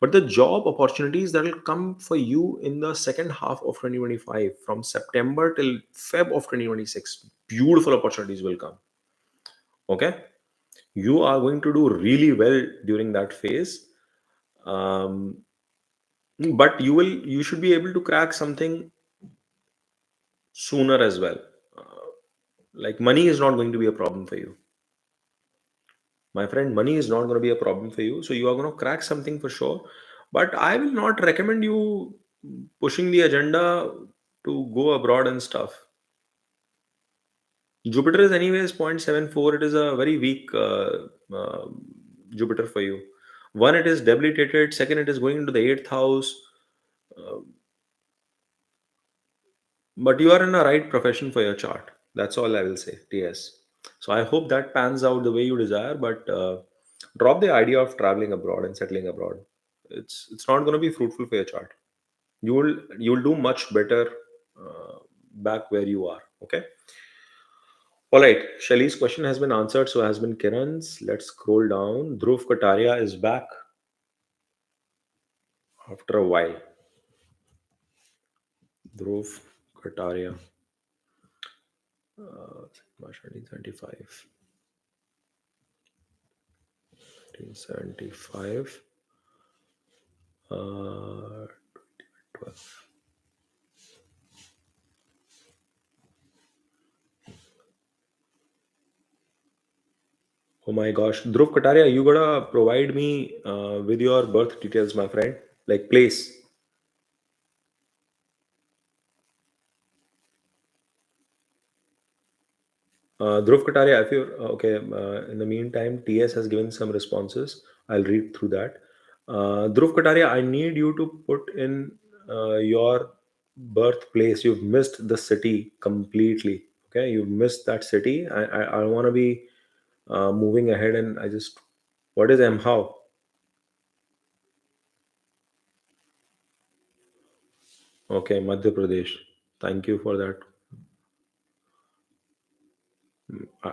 but the job opportunities that will come for you in the second half of 2025, from September till Feb of 2026, beautiful opportunities will come. Okay, you are going to do really well during that phase. um, but you should be able to crack something sooner as well. uh, like, money is not going to be a problem for you, my friend. Money is not going to be a problem for you, so you are going to crack something for sure. But I will not recommend you pushing the agenda to go abroad and stuff. Jupiter is anyways 0.74. It is a very weak Jupiter for you. One, it is debilitated. Second, it is going into the eighth house. uh, but you are in a right profession for your chart. That's all I will say, TS. So I hope that pans out the way you desire. But drop the idea of traveling abroad and settling abroad. It's not going to be fruitful for your chart. You will do much better uh, back where you are. Okay. All right, Shali's question has been answered, so has been Kiran's. Let's scroll down. Dhruv Kataria is back after a while. Dhruv Kataria, March 1975. 1975. 12. Oh my gosh, Dhruv Kataria, you gotta provide me with your birth details, my friend. Like, place. Dhruv Kataria, if you're okay, in the meantime, TS has given some responses. I'll read through that. Dhruv Kataria, I need you to put in your birthplace. You've missed the city completely. Okay, you've missed that city. I want to be moving ahead, and I just. What is M? How? Okay, Madhya Pradesh. Thank you for that.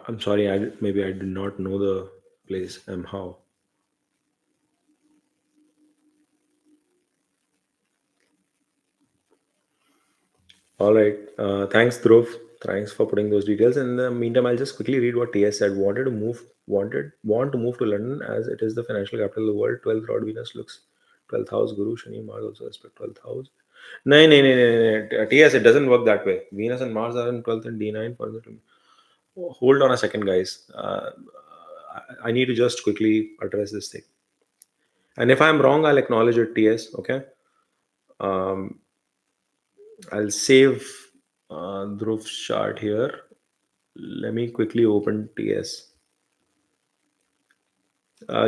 I'm sorry, maybe I did not know the place. How. All right. Thanks, Dhruv. Thanks for putting those details. In the meantime, I'll just quickly read what TS said. Want to move to London as it is the financial capital of the world. 12th Lord Venus looks 12th house. Guru Shani Mars also aspect 12th house. No, no, no, no, no. TS, it doesn't work that way. Venus and Mars are in 12th and D9 for the. Hold on a second, guys. I need to just quickly address this thing. And if I'm wrong, I'll acknowledge it, TS. Okay. Um, I'll save Dhruv's chart here. Let me quickly open TS.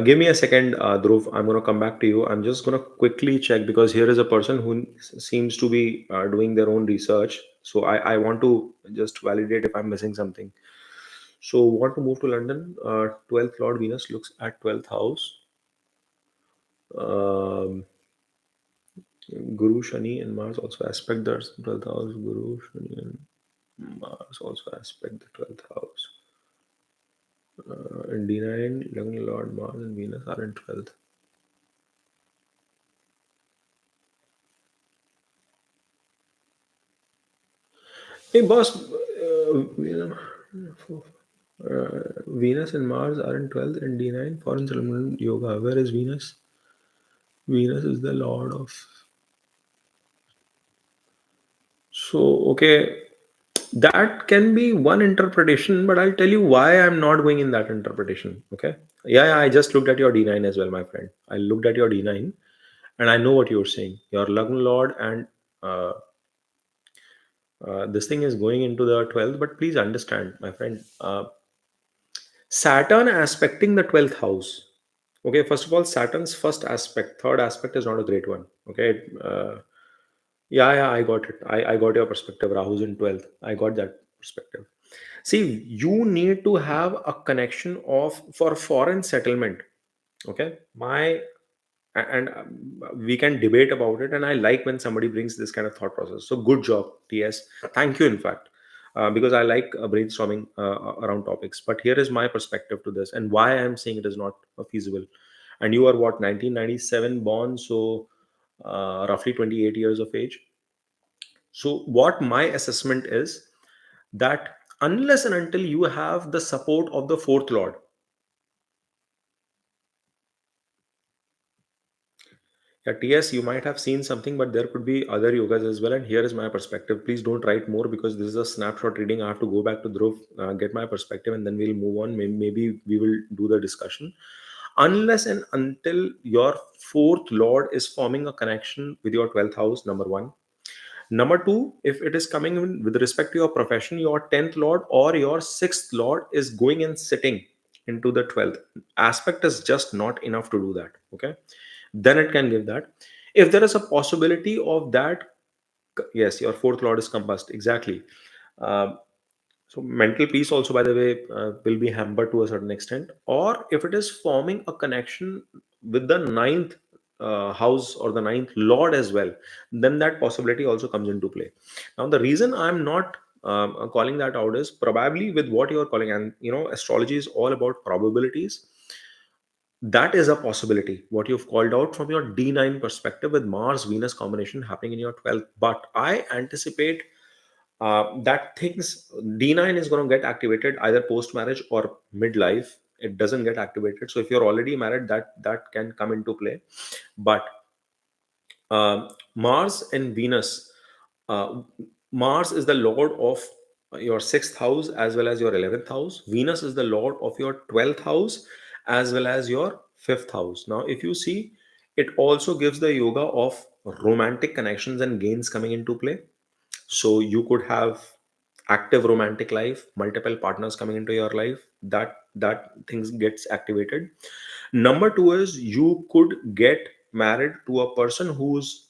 Give me a second, Dhruv. I'm going to come back to you. I'm just going to quickly check because here is a person who seems to be doing their own research. So I want to just validate if I'm missing something. So, want to move to London? 12th Lord Venus looks at 12th house. Um, Guru, Shani, and Mars also aspect the 12th house. Guru, Shani, and Mars also aspect the 12th house. In D9, young Lord Mars and Venus are in 12th. Hey, boss, Venus and Mars are in 12th and D9, foreign ceremonial yoga. Where is Venus? Venus is the lord of. So, okay, that can be one interpretation, but I'll tell you why I'm not going in that interpretation. Okay. Yeah, I just looked at your D9 as well, my friend. I looked at your D9 and I know what you're saying. Your Lagna Lord and uh, this thing is going into the 12th, but please understand, my friend, Saturn aspecting the 12th house. Okay, first of all, Saturn's first aspect, third aspect is not a great one. Okay, yeah, I got it. I got your perspective. Rahu's in 12th. I got that perspective. See, you need to have a connection of for foreign settlement. Okay, and we can debate about it. And I like when somebody brings this kind of thought process. So good job, TS. Thank you, in fact, because I like brainstorming around topics. But here is my perspective to this, and why I'm saying it is not feasible. And you are what 1997 born, so roughly 28 years of age. So, what my assessment is that unless and until you have the support of the fourth lord, yeah, TS, you might have seen something, but there could be other yogas as well. And here is my perspective. Please don't write more because this is a snapshot reading. I have to go back to Dhruv, get my perspective, and then we'll move on. Maybe we will do the discussion. Unless and until your fourth lord is forming a connection with your 12th house, number one. Number two, if it is coming in with respect to your profession, your 10th lord or your sixth lord is going and sitting into the 12th. Aspect is just not enough to do that. Okay. Then it can give that. If there is a possibility of that, yes, your fourth lord is combust. Exactly. Um, so mental peace also, by the way, will be hampered to a certain extent. Or if it is forming a connection with the ninth house or the ninth lord as well, then that possibility also comes into play. Now, the reason I'm not calling that out is probably with what you're calling, and astrology is all about probabilities. That is a possibility. What you've called out from your D9 perspective with Mars Venus combination happening in your 12th. But I anticipate that things D9 is going to get activated either post marriage or midlife. It doesn't get activated. So if you're already married, that can come into play. But Mars and Venus, uh, Mars is the lord of your sixth house as well as your 11th house. Venus is the lord of your 12th house as well as your fifth house. Now, if you see, it also gives the yoga of romantic connections and gains coming into play. So you could have active romantic life, multiple partners coming into your life. That things gets activated. Number two is you could get married to a person who's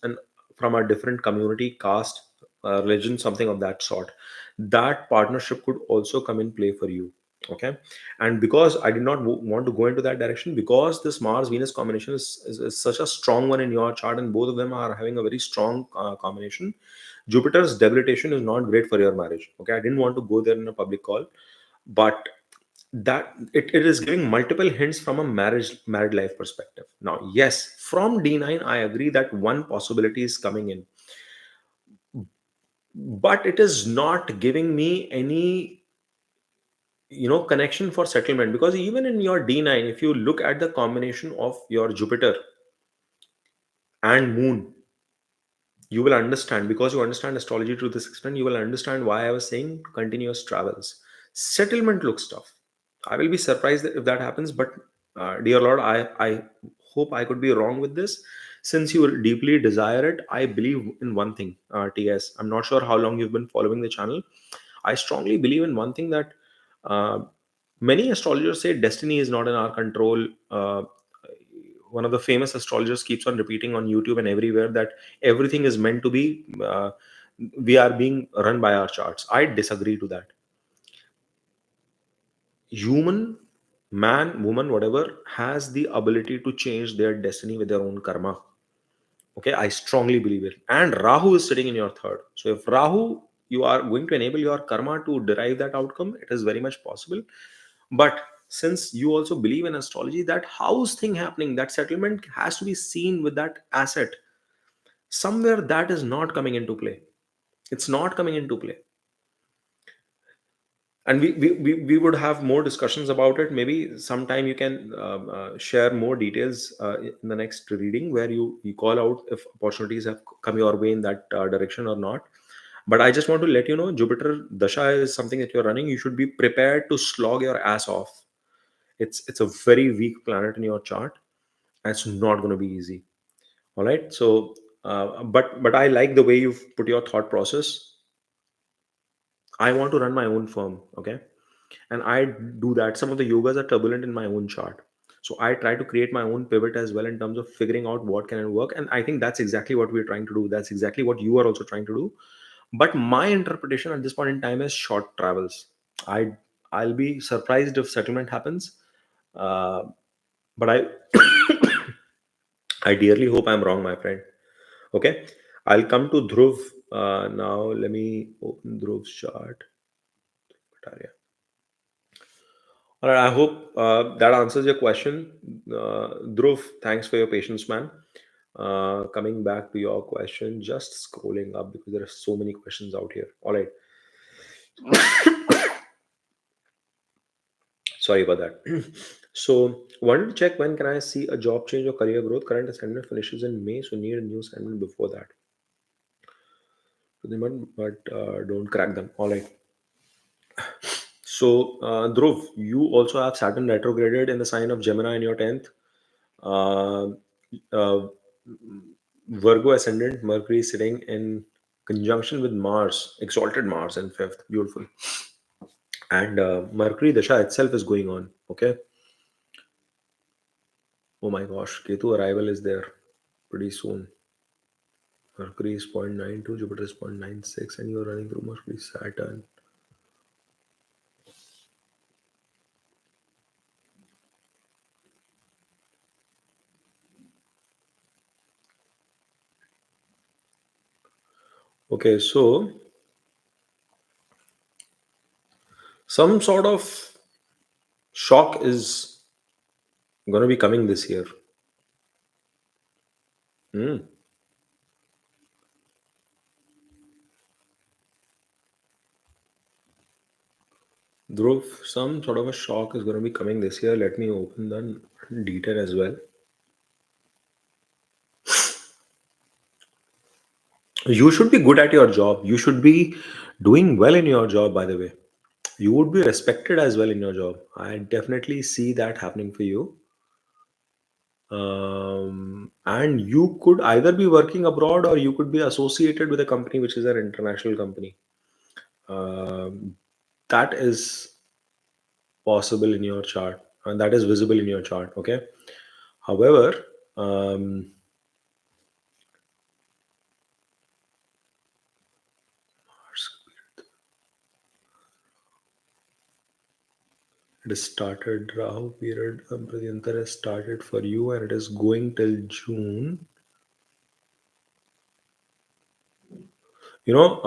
from a different community, caste, religion, something of that sort. That partnership could also come in play for you. Okay. And because I did not want to go into that direction, because this Mars Venus combination is such a strong one in your chart, and both of them are having a very strong combination. Jupiter's debilitation is not great for your marriage. Okay, I didn't want to go there in a public call, but that it is giving multiple hints from a married life perspective. Now yes, from D9 I agree that one possibility is coming in, but it is not giving me any connection for settlement, because even in your D9, if you look at the combination of your Jupiter and Moon, you will understand, because you understand astrology to this extent, you will understand why I was saying continuous travels. Settlement looks tough. I will be surprised if that happens, but dear Lord, I hope I could be wrong with this. Since you will deeply desire it, I believe in one thing, TS. I'm not sure how long you've been following the channel. I strongly believe in one thing, that uh, many astrologers say destiny is not in our control. One of the famous astrologers keeps on repeating on YouTube and everywhere that everything is meant to be. We are being run by our charts. I disagree to that. Human, man, woman, whatever, has the ability to change their destiny with their own karma. Okay, I strongly believe it. And Rahu is sitting in your third. So if Rahu, you are going to enable your karma to derive that outcome, it is very much possible. But since you also believe in astrology, that house thing happening, that settlement has to be seen with that asset. Somewhere that is not coming into play. It's not coming into play. And we would have more discussions about it. Maybe sometime you can share more details in the next reading, where you call out if opportunities have come your way in that direction or not. But I just want to let you know, Jupiter Dasha is something that you're running. You should be prepared to slog your ass off. It's a very weak planet in your chart, and it's not going to be easy. All right. So, but I like the way you've put your thought process. I want to run my own firm. Okay, and I do that. Some of the yogas are turbulent in my own chart, so I try to create my own pivot as well, in terms of figuring out what can work. And I think that's exactly what we're trying to do. That's exactly what you are also trying to do. But my interpretation at this point in time is short travels. I'll be surprised if settlement happens, uh, but I dearly hope I'm wrong, my friend. Okay, I'll come to Dhruv now. Let me open Dhruv's chart. All right, I hope that answers your question. Dhruv, thanks for your patience, man. Coming back to your question, just scrolling up because there are so many questions out here. All right, sorry about that. So, wanted to check, when can I see a job change or career growth? Current assignment finishes in May, so need a new assignment before that. But don't crack them. All right. So, Dhruv, you also have Saturn retrograded in the sign of Gemini in your 10th. Uh, uh, Virgo ascendant, Mercury sitting in conjunction with Mars, exalted Mars in 5th. Beautiful. And Mercury Dasha itself is going on. Okay. Oh my gosh. Ketu arrival is there pretty soon. Mercury is 0.92, Jupiter is 0.96, and you're running through Mercury, Saturn. Okay, so some sort of shock is going to be coming this year. Hmm. Dhruv, some sort of a shock is going to be coming this year. Let me open the detail as well. You should be good at your job. You should be doing well in your job, by the way. You would be respected as well in your job. I definitely see that happening for you. And you could either be working abroad, or you could be associated with a company which is an international company. Um, that is possible in your chart, and that is visible in your chart. Okay. However, um, It is started. Rahu period Pradyantara has started for you, and it is going till June. You know,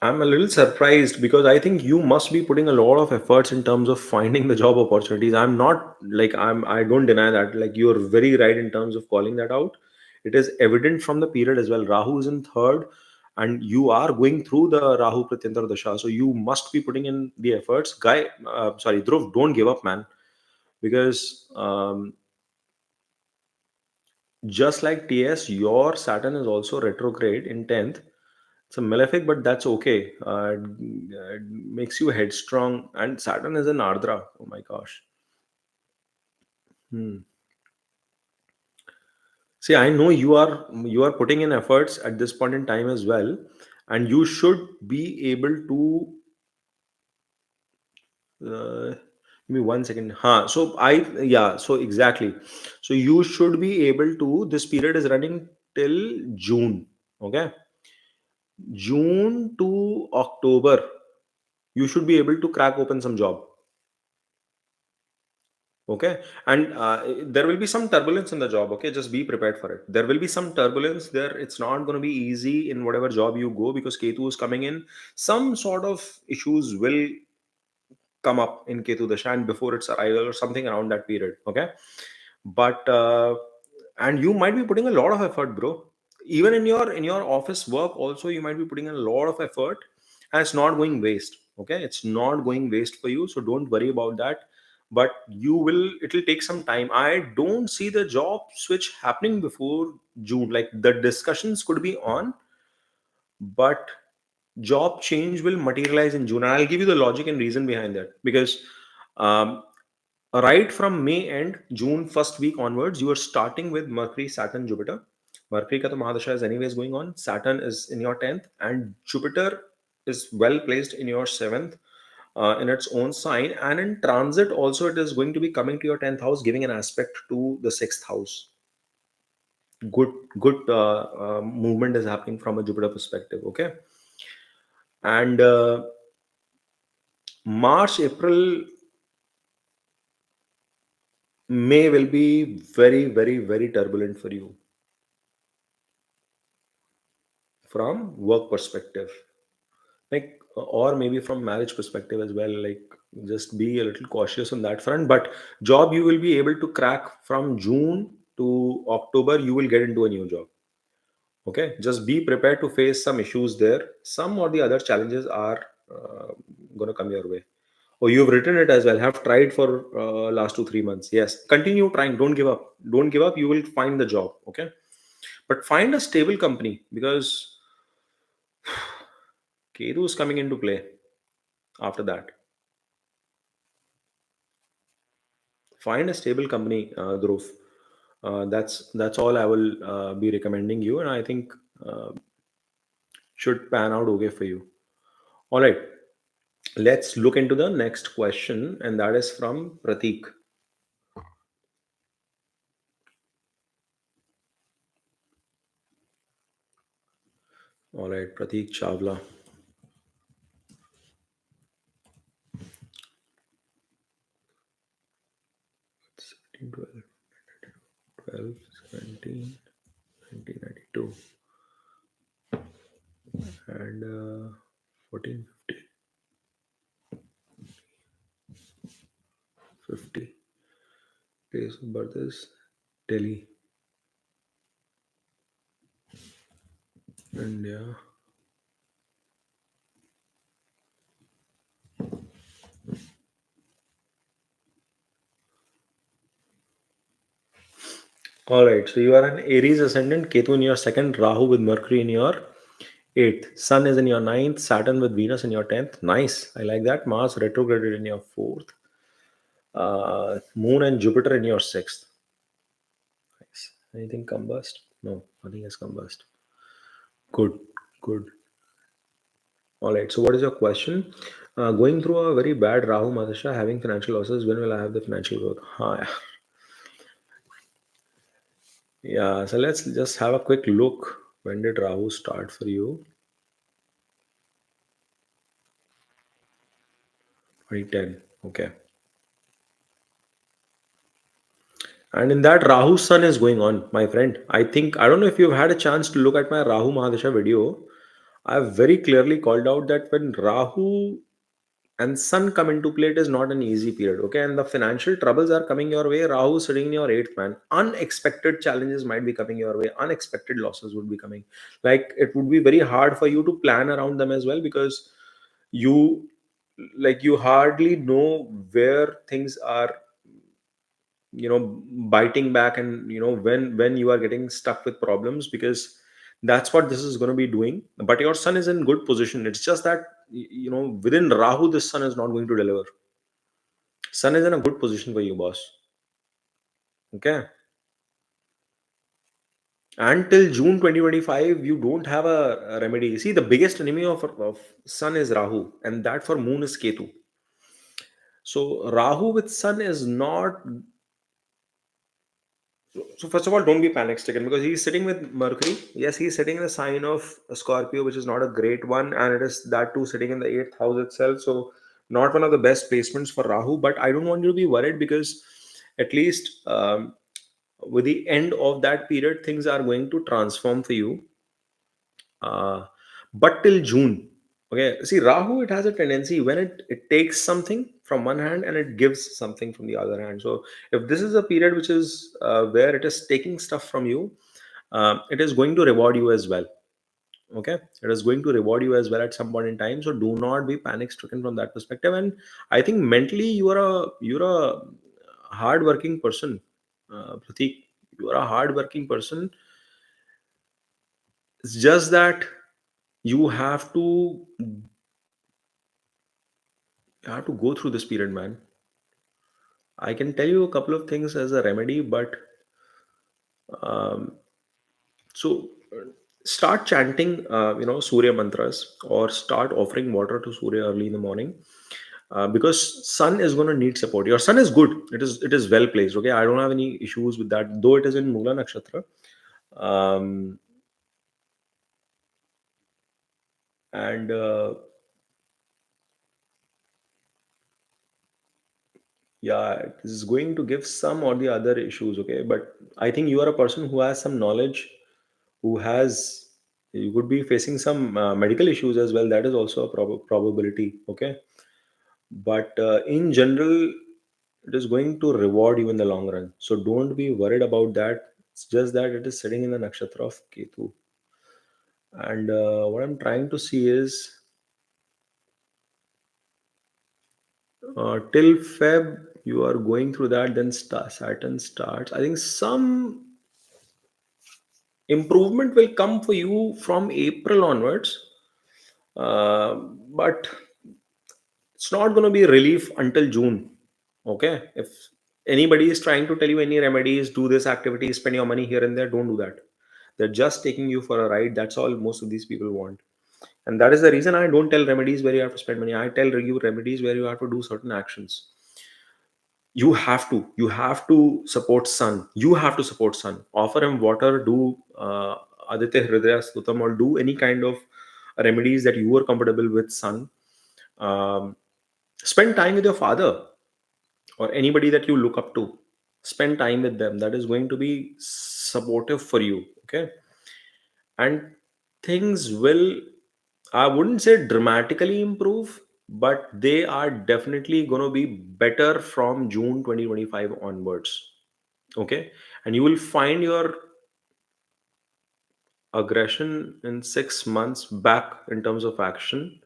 I'm a little surprised because I think you must be putting a lot of efforts in terms of finding the job opportunities. I'm not like I don't deny that. Like you're very right in terms of calling that out. It is evident from the period as well. Rahu is in third, and you are going through the Rahu Pratyantara Dasha. So you must be putting in the efforts. Dhruv, don't give up, man. Because just like TS, your Saturn is also retrograde in 10th. It's a malefic, but that's okay. It makes you headstrong, and Saturn is in Ardra. Oh my gosh. Hmm. See, I know you are putting in efforts at this point in time as well, and you should be able to. Give me 1 second. Huh. So yeah. So exactly. So you should be able to. This period is running till June. Okay, June to October. You should be able to crack open some job. Okay, and there will be some turbulence in the job. Okay, just be prepared for it. There will be some turbulence there. It's not going to be easy in whatever job you go because Ketu is coming in. Some sort of issues will come up in Ketu Dasha and before its arrival or something around that period. Okay, but and you might be putting a lot of effort, bro. Even in your office work also you might be putting a lot of effort, and it's not going waste. Okay, it's not going waste for you, so don't worry about that. But it'll take some time. I don't see the job switch happening before June. Like the discussions could be on, but job change will materialize in June. And I'll give you the logic and reason behind that. Because um, right from May end, June first week onwards, you are starting with Mercury, Saturn, Jupiter. Mercury ka to Mahadasha is anyways going on. Saturn is in your 10th, and Jupiter is well placed in your 7th in its own sign. And in transit, also, it is going to be coming to your 10th house, giving an aspect to the 6th house. Good movement is happening from a Jupiter perspective. Okay, and March, April, May will be very, very, very turbulent for you from work perspective, like or maybe from marriage perspective as well. Like just be a little cautious on that front. But job you will be able to crack from June to October. You will get into a new job. Okay, just be prepared to face some issues there. Some or the other challenges are going to come your way. Oh, you've written it as well. Have tried for last 2 3 months. Yes, continue trying. Don't give up. Don't give up. You will find the job. Okay, but find a stable company because Ketu is coming into play after that. Find a stable company, Dhruv. That's all I will be recommending you, and I think uh, should pan out okay for you. All right, let's look into the next question, and that is from Pratik. All right, Pratik Chawla. 16, 12, 12, 17, 1992, and 14, 50. Place of birth is Delhi, India. All right, so you are an Aries ascendant, Ketu in your second, Rahu with Mercury in your eighth, Sun is in your ninth, Saturn with Venus in your 10th. Nice, I like that. Mars retrograded in your fourth, Moon and Jupiter in your sixth. Nice. Anything combust? No, nothing has combust. Good, good. All right, so what is your question? Going through a very bad Rahu Madasha, having financial losses, when will I have the financial growth? Huh, yeah, so let's just have a quick look. When did Rahu start for you? 2010. Okay. And in that, Rahu's sun is going on, my friend. I think, I don't know if you've had a chance to look at my Rahu Mahadasha video. I've very clearly called out that when Rahu and sun come into play, it is not an easy period. Okay. And the financial troubles are coming your way. Rahu is sitting in your eighth man. Unexpected challenges might be coming your way. Unexpected losses would be coming. Like it would be very hard for you to plan around them as well, because you you hardly know where things are, biting back, and when you are getting stuck with problems, because that's what this is going to be doing. But your sun is in good position. It's just that within Rahu, this sun is not going to deliver. Sun is in a good position for you, boss. Okay. Until June 2025, you don't have a remedy. See, the biggest enemy of sun is Rahu, and that for moon is Ketu. So Rahu with sun is not. So first of all, don't be panic stricken, because he's sitting with Mercury. Yes, he's sitting in the sign of Scorpio, which is not a great one, and it is that too sitting in the eighth house itself. So not one of the best placements for Rahu. But I don't want you to be worried, because at least with the end of that period, things are going to transform for you. Uh, but till June, okay. See, Rahu, it has a tendency when it takes something from one hand and it gives something from the other hand. So if this is a period which is where it is taking stuff from you, it is going to reward you as well. Okay, it is going to reward you as well at some point in time. So do not be panic stricken from that perspective. And I think mentally you're a hard working person, Pratik. You are a hard working person. It's just that you have to go through this period, man. I can tell you a couple of things as a remedy, but um, so start chanting, Surya mantras, or start offering water to Surya early in the morning, because sun is going to need support. Your sun is good; it is well placed. Okay, I don't have any issues with that, though it is in Mula Nakshatra. Um, and Yeah, it is going to give some or the other issues. Okay, but I think you are a person who has some knowledge, who has you could be facing some medical issues as well. That is also a probability. Okay, but in general, it is going to reward you in the long run, so don't be worried about that. It's just that it is sitting in the nakshatra of Ketu. And what I'm trying to see is, till Feb you are going through that, then Saturn starts. I think some improvement will come for you from April onwards. But it's not going to be relief until June. Okay. If anybody is trying to tell you any remedies, do this activity, spend your money here and there, don't do that. They're just taking you for a ride. That's all most of these people want. And that is the reason I don't tell remedies where you have to spend money. I tell you remedies where you have to do certain actions. You have to support sun. You have to support sun. Offer him water, do Aditya Hridaya Stutam, or do any kind of remedies that you are comfortable with sun. um, Spend time with your father or anybody that you look up to. Spend time with them. That is going to be supportive for you. Okay. And things will, I wouldn't say dramatically improve, but they are definitely going to be better from June 2025 onwards. Okay. And you will find your aggression in 6 months back in terms of action.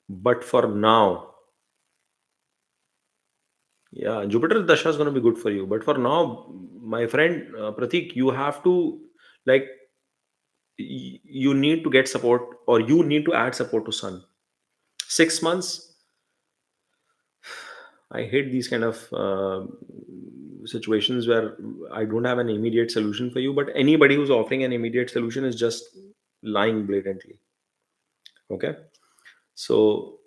But for now, yeah, Jupiter Dasha is going to be good for you. But for now, my friend Pratik, you have to, like, you need to get support, or you need to add support to Sun. 6 months, I hate these kind of situations where I don't have an immediate solution for you, but anybody who's offering an immediate solution is just lying blatantly. Okay. So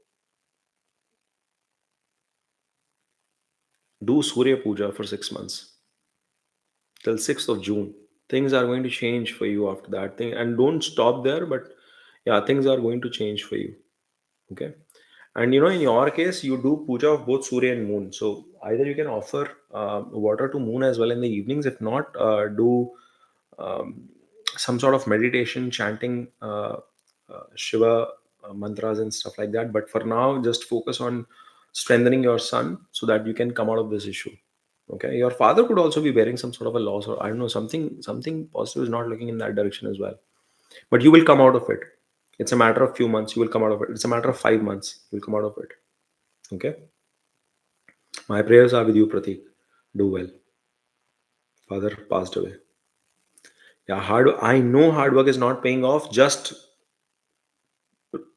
do Surya Puja for 6 months till 6th of June. Things are going to change for you after that thing. And don't stop there, but yeah, things are going to change for you. Okay. And you know, in your case, you do puja of both Surya and Moon. So either you can offer water to Moon as well in the evenings. If not, do um, some sort of meditation, chanting Shiva mantras and stuff like that. But for now, just focus on strengthening your sun so that you can come out of this issue. Okay, your father could also be bearing some sort of a loss, or I don't know, something positive is not looking in that direction as well. But you will come out of it. It's a matter of few months. You will come out of it. It's a matter of 5 months. You will come out of it. Okay. My prayers are with you, Pratik. Do well. Father passed away. Yeah, hard. I know hard work is not paying off. Just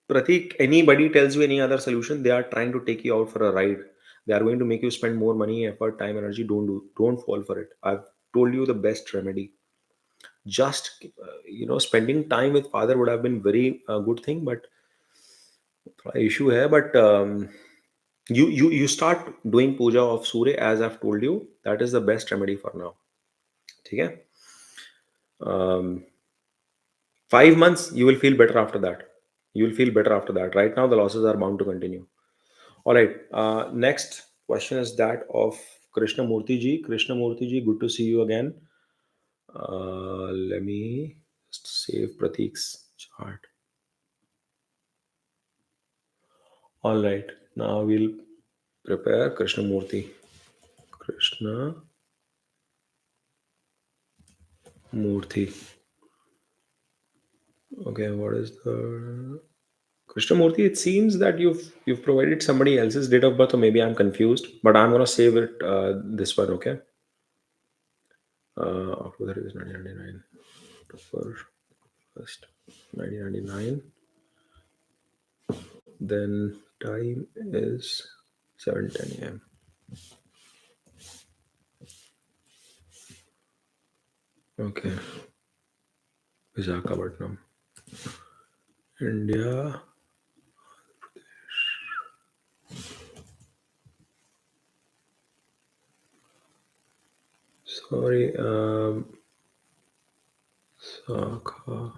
Pratik, anybody tells you any other solution, they are trying to take you out for a ride. They are going to make you spend more money, effort, time, energy. Don't fall for it. I've told you the best remedy. Just spending time with father would have been very good thing, but थोड़ा issue है. But you start doing puja of Surya as I've told you. That is the best remedy for now. ठीक है? 5 months you will feel better after that. You will feel better after that. Right now the losses are bound to continue. All right. Next question is that of Krishna Murthy ji. Krishna Murthy ji, good to see you again. Let me just save Pratik's chart. All right. Now we'll prepare Krishna Murthy. Krishna Murthy. Okay, what is the Krishnamurti? It seems that you've provided somebody else's date of birth, or maybe I'm confused. But I'm gonna save it. This one, okay? October is 1999. October 1st, 1999. Then time is 7:10 a.m. Okay, Visakhapatnam, India. Sorry, Sakha.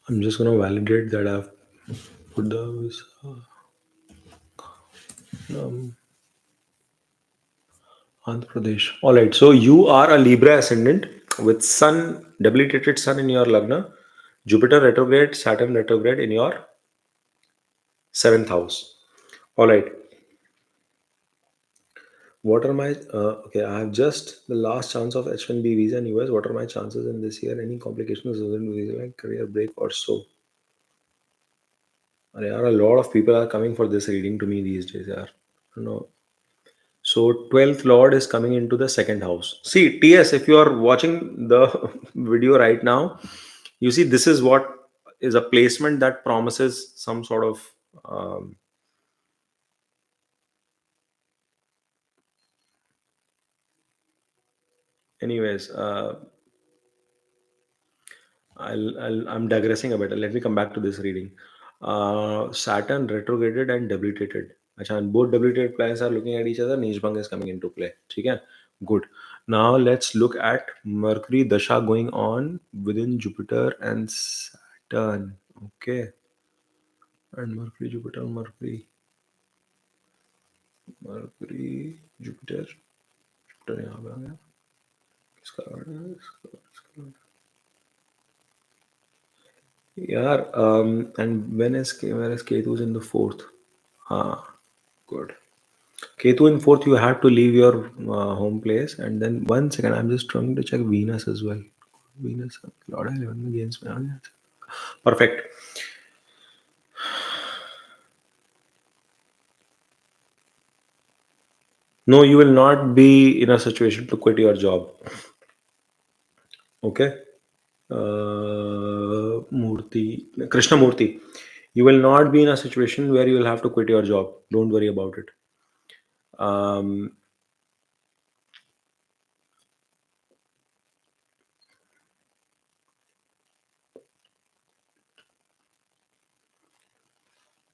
I'm just gonna validate that I've put the visa. Andhra Pradesh. All right. So you are a Libra ascendant with Sun, debilitated Sun in your Lagna, Jupiter retrograde, Saturn retrograde in your seventh house. All right. What are my okay? I have just the last chance of H1B visa in US. What are my chances in this year? Any complications with visa, like career break or so? There are a lot of people are coming for this reading to me these days. Yeah. No. So 12th Lord is coming into the second house. See, TS, if you are watching the video right now, you see this is what is a placement that promises some sort of anyways. I'm digressing a bit. Let me come back to this reading. Saturn retrograded and debilitated. Achha, and both debilitated planets are looking at each other. Nijbang is coming into play. Okay, good. Now let's look at Mercury Dasha going on within Jupiter and Saturn. Okay, and Mercury, Jupiter, Mercury, Jupiter, Jupiter यहाँ पे आ गया. किसका order है? इसका order. Yeah, and where is Ketu is in the fourth? Ah, good. Ketu in fourth, you have to leave your home place, and then 1 second, I'm just trying to check Venus as well. Venus, Lord, 11 against me. Perfect. No, you will not be in a situation to quit your job. Okay. Murthy, Krishna Murthy, you will not be in a situation where you will have to quit your job. Don't worry about it. Um,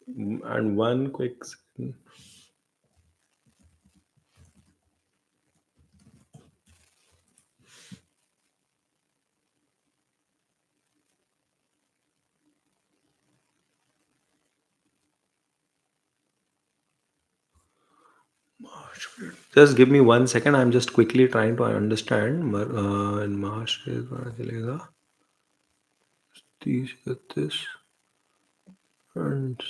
and one quick second. Just give me 1 second. I'm just quickly trying to understand. In March, this and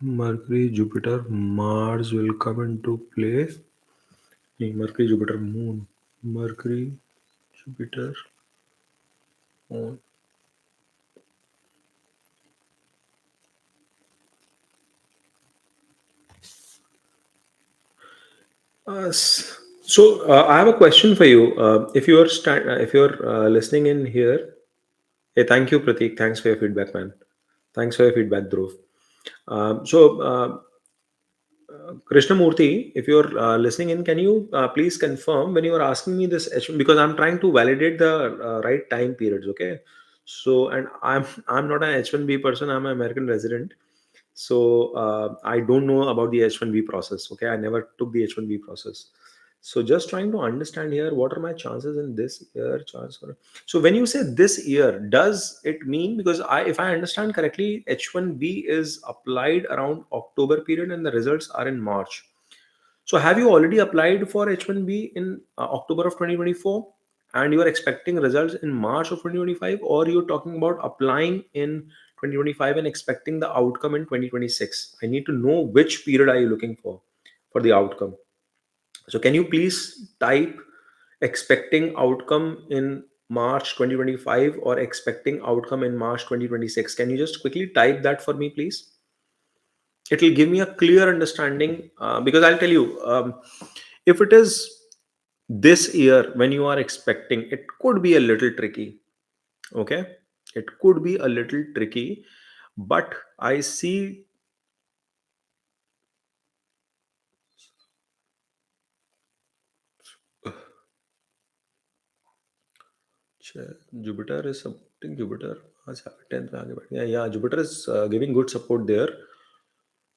Mercury, Jupiter, Mars will come into play. Mercury, Jupiter, Moon. Mercury, Jupiter, Moon. I have a question for you. If you're listening in here, hey, thank you, Pratik. Thanks for your feedback, man. Thanks for your feedback, Dhruv. Krishnamurti, if you're listening in, can you please confirm when you are asking me this H1, because I'm trying to validate the right time periods, okay? So, and I'm not an H1B person. I'm an American resident. So I don't know about the H1B process. Okay, I never took the H1B process. So just trying to understand here, what are my chances in this year? So when you say this year, does it mean, because if I understand correctly, H1B is applied around October period and the results are in March. So have you already applied for H1B in October of 2024 and you are expecting results in March of 2025, or you're talking about applying in 2025 and expecting the outcome in 2026? I need to know which period are you looking for the outcome. So can you please type expecting outcome in March 2025 or expecting outcome in March 2026? Can you just quickly type that for me, please? It will give me a clear understanding, because I'll tell you, if it is this year when you are expecting, it could be a little tricky. Okay, it could be a little tricky, but I see Jupiter is supporting Jupiter. अच्छा, 10th में आगे बढ़ गया. Yeah, Jupiter is giving good support there.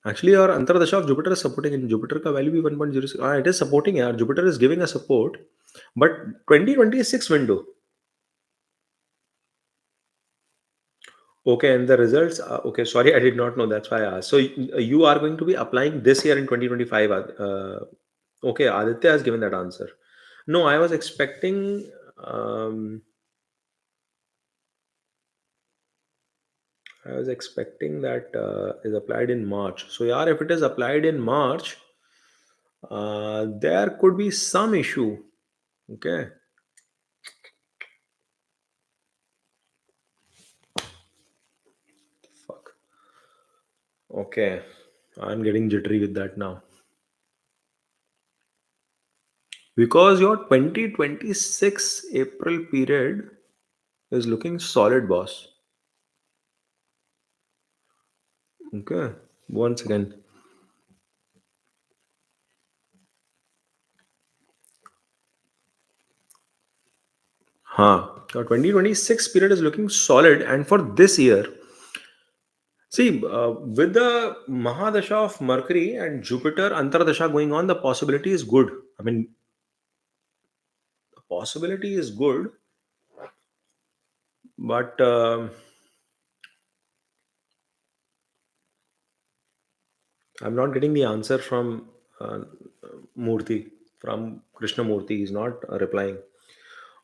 Actually, our Antardasha of Jupiter is supporting, in Jupiter का value भी 1.06. It is supporting यार. Jupiter is giving a support, but 2026 window. Okay, and the results. Okay, sorry, I did not know. That's why I asked. So you are going to be applying this year in 2025. Okay, Aditya has given that answer. No, I was expecting. I was expecting that is applied in March. So yeah, if it is applied in March, there could be some issue. Okay. Fuck. Okay, I'm getting jittery with that now, because your 2026 April period is looking solid, boss. Okay, once again. Huh. Your 2026 period is looking solid, and for this year, see, with the Mahadasha of Mercury and Jupiter Antardasha going on, the possibility is good. I mean, the possibility is good, but I'm not getting the answer from Murthy, from Krishna Murthy. He's not replying.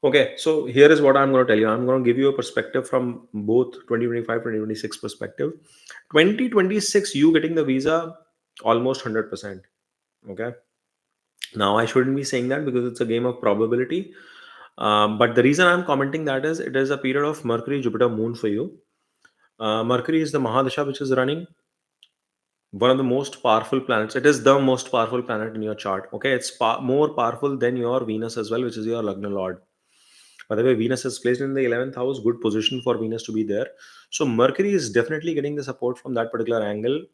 Okay, so here is what I'm going to tell you. I'm going to give you a perspective from both 2025, 2026 perspective. 2026, you getting the visa almost 100%. Okay. Now, I shouldn't be saying that because it's a game of probability. But the reason I'm commenting that is it is a period of Mercury, Jupiter, Moon for you. Mercury is the Mahadasha which is running, one of the most powerful planets. It is the most powerful planet in your chart. Okay, it's more powerful than your Venus as well, which is your Lagna Lord. By the way, Venus is placed in the 11th house, good position for Venus to be there. So Mercury is definitely getting the support from that particular angle.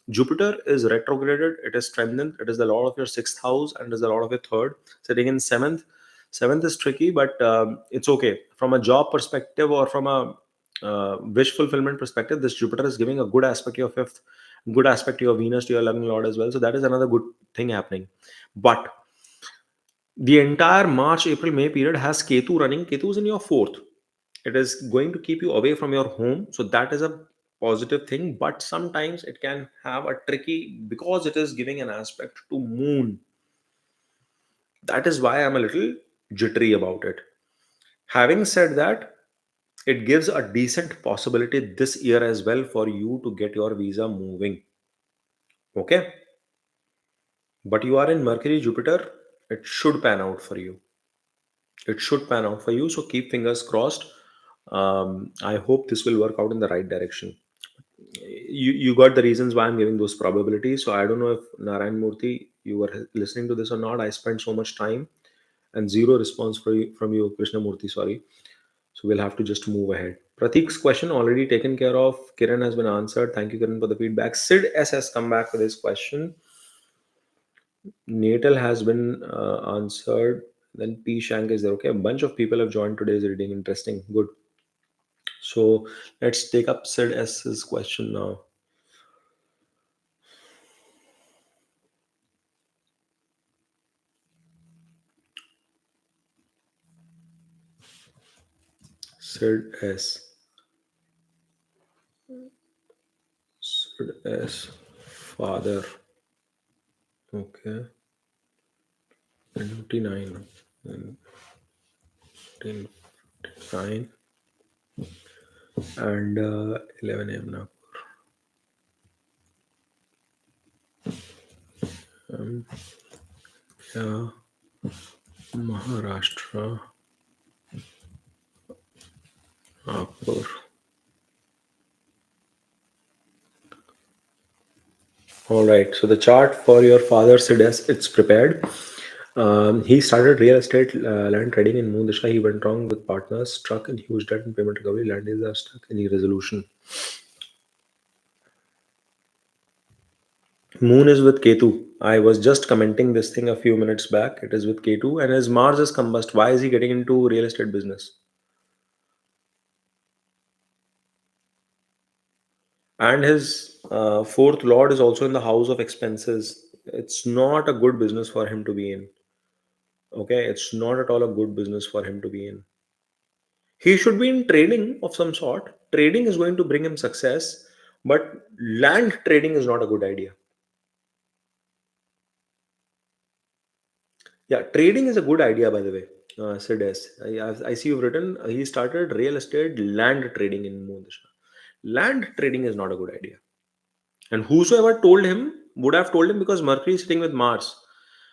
Jupiter is retrograded, it is strengthened, it is the lord of your sixth house and it is the lord of your third, sitting in seventh. Seventh is tricky, but it's okay. From a job perspective or from a wish fulfillment perspective, this Jupiter is giving a good aspect to your fifth, good aspect to your Venus, to your loving lord as well. So that is another good thing happening. But the entire March, April, May period has Ketu running. Ketu is in your fourth. It is going to keep you away from your home. So that is a positive thing, but sometimes it can have a tricky, because it is giving an aspect to moon. That is why I'm a little jittery about it. Having said that, it gives a decent possibility this year as well for you to get your visa moving. Okay, but you are in Mercury Jupiter, it should pan out for you. It should pan out for you, so keep fingers crossed. I hope this will work out in the right direction. You got the reasons why I'm giving those probabilities. So I don't know if Narayan Murthy, you were listening to this or not. I spent so much time and zero response from you, Krishna Murthy. Sorry. So we'll have to just move ahead. Pratik's question already taken care of. Kiran has been answered. Thank you, Kiran, for the feedback. Sid S has come back with his question. Natal has been answered. Then P Shank is there. Okay, a bunch of people have joined today's reading. Interesting. Good. So let's take up Sid S's question now. Sid S. Sid S. Father. Okay. 29. 29 and 11 a.m. now. Yeah, Maharashtra. Nagpur. All right. So the chart for your father, Siddhas, it's prepared. He started real estate land trading in Moondisha. He went wrong with partners, struck in huge debt and payment recovery. Land is are stuck. Any resolution? Moon is with Ketu. I was just commenting this thing a few minutes back. It is with Ketu, and his Mars is combust. Why is he getting into real estate business? And his fourth lord is also in the house of expenses. It's not a good business for him to be in. Okay, it's not at all a good business for him to be in. He should be in trading of some sort. Trading is going to bring him success, but land trading is not a good idea. Yeah, trading is a good idea, by the way. Sid S. I see you've written he started real estate land trading in Moondisha. Land trading is not a good idea. And whosoever told him would have told him because Mercury is sitting with Mars.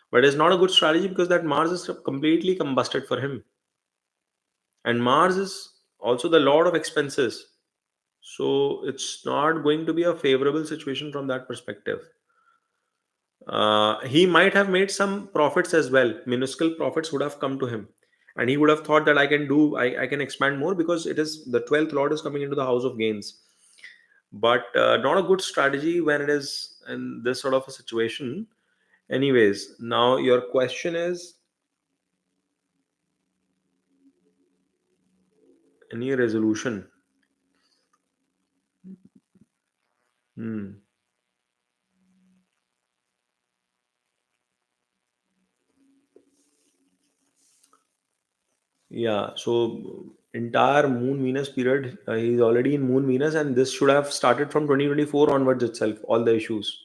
But it's not a good strategy because that Mars is completely combusted for him. And Mars is also the lord of expenses. So it's not going to be a favorable situation from that perspective. He might have made some profits as well. Minuscule profits would have come to him. And he would have thought that I can expand more because it is the 12th lord is coming into the house of gains. But not a good strategy when it is in this sort of a situation. Anyways, now your question is any resolution? Hmm. Yeah, so entire Moon Venus period, he's already in Moon Venus, and this should have started from 2024 onwards itself, all the issues.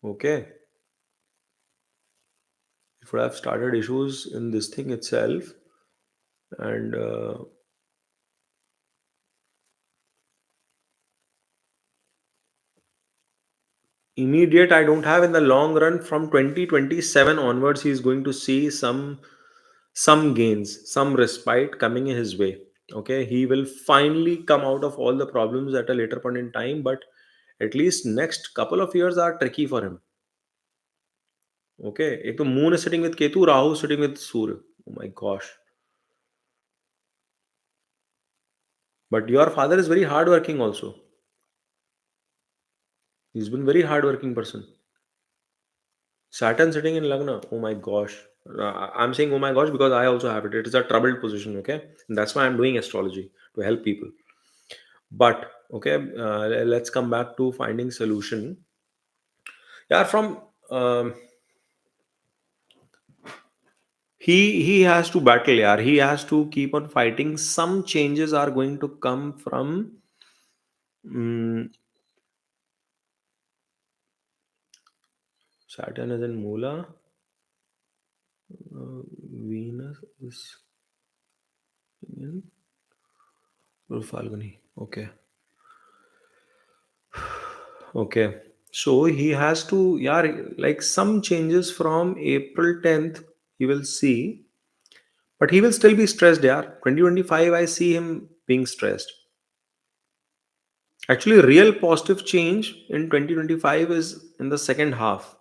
Okay, it would have started issues in this thing itself, and immediate I don't have. In the long run from 2027 onwards, he's going to see some gains, some respite coming in his way. Okay, he will finally come out of all the problems at a later point in time, but at least next couple of years are tricky for him. Okay, एक तो moon is sitting with Ketu, Rahu is sitting with Surya. Oh my gosh. But your father is very hardworking also. He's been very hardworking person. Saturn sitting in Lagna. Oh my gosh. I'm saying oh my gosh because I also have it. It is a troubled position. Okay, and that's why I'm doing astrology to help people. But okay, let's come back to finding solution. Yeah, from um, He has to battle, yeah. He has to keep on fighting. Some changes are going to come from mm, Saturn is in Moola. Venus is in Falguni. Okay. Okay. So he has to, yeah, like some changes from April 10th, he will see, but he will still be stressed, yeah. 2025, I see him being stressed. Actually, real positive change in 2025 is in the second half.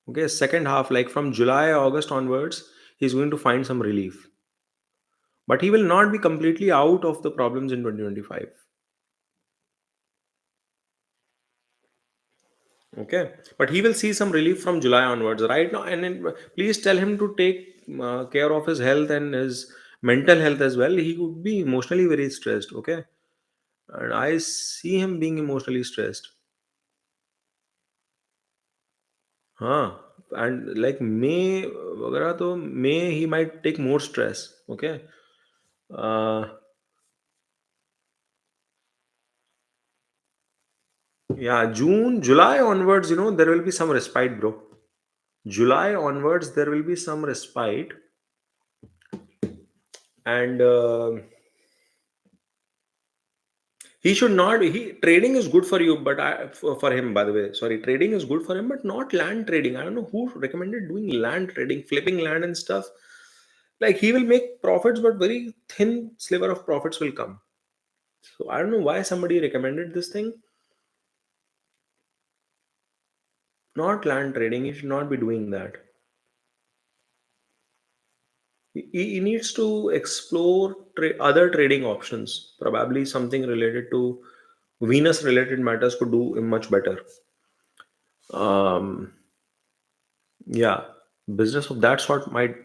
Okay, second half, like from July, August onwards, he's going to find some relief. But he will not be completely out of the problems in 2025. Okay, but he will see some relief from July onwards right now. And then, please tell him to take care of his health and his mental health as well. He could be emotionally very stressed. Okay, and I see him being emotionally stressed. Huh. And like May, वगैरह तो May he might take more stress. Okay. Uh, yeah, June, July onwards, there will be some respite, bro. July onwards, there will be some respite, and he should not. He trading is good for you, but for him, by the way, sorry, trading is good for him, but not land trading. I don't know who recommended doing land trading, flipping land and stuff. Like he will make profits, but very thin sliver of profits will come. So I don't know why somebody recommended this thing. Not land trading. He should not be doing that. He needs to explore other trading options. Probably something related to Venus related matters could do him much better. Um, yeah, business of that sort might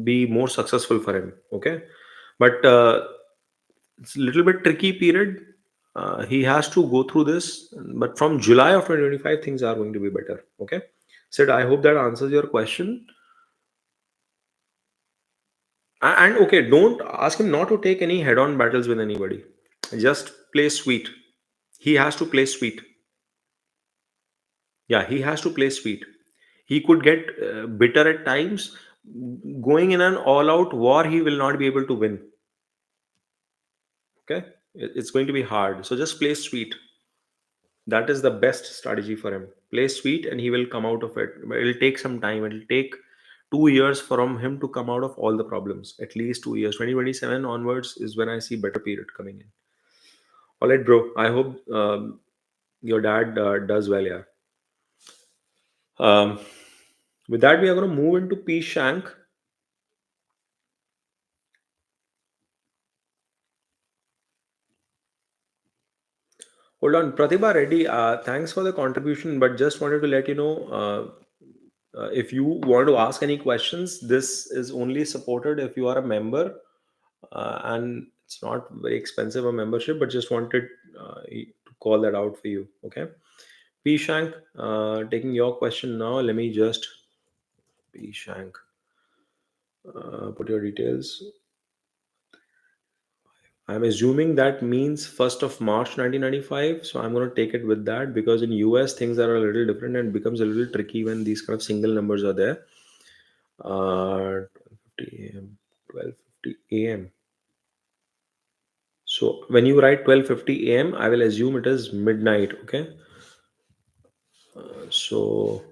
be more successful for him. Okay, but it's a little bit tricky period. He has to go through this, but from July of 2025, things are going to be better. Okay, Sid, I hope that answers your question. And okay, don't ask him not to take any head-on battles with anybody. Just play sweet. He has to play sweet. Yeah, he has to play sweet. He could get bitter at times. Going in an all-out war, he will not be able to win. Okay, it's going to be hard. So just play sweet. That is the best strategy for him. Play sweet, and he will come out of it. But it'll take some time. It'll take 2 years from him to come out of all the problems. At least 2 years. 2027 onwards is when I see better period coming in. All right, bro. I hope your dad does well. Yeah. Um, with that, we are going to move into P Shank. Hold on, Pratibha Reddy. Thanks for the contribution, but just wanted to let you know if you want to ask any questions, this is only supported if you are a member, and it's not very expensive a membership, but just wanted to call that out for you. Okay, P Shank, taking your question now. Let me just P Shank, put your details. I'm assuming that means 1st of March 1995. So I'm going to take it with that because in US things are a little different and becomes a little tricky when these kind of single numbers are there. 12:50 a.m. 12:50 a.m. So when you write 12:50 a.m., I will assume it is midnight. Okay. So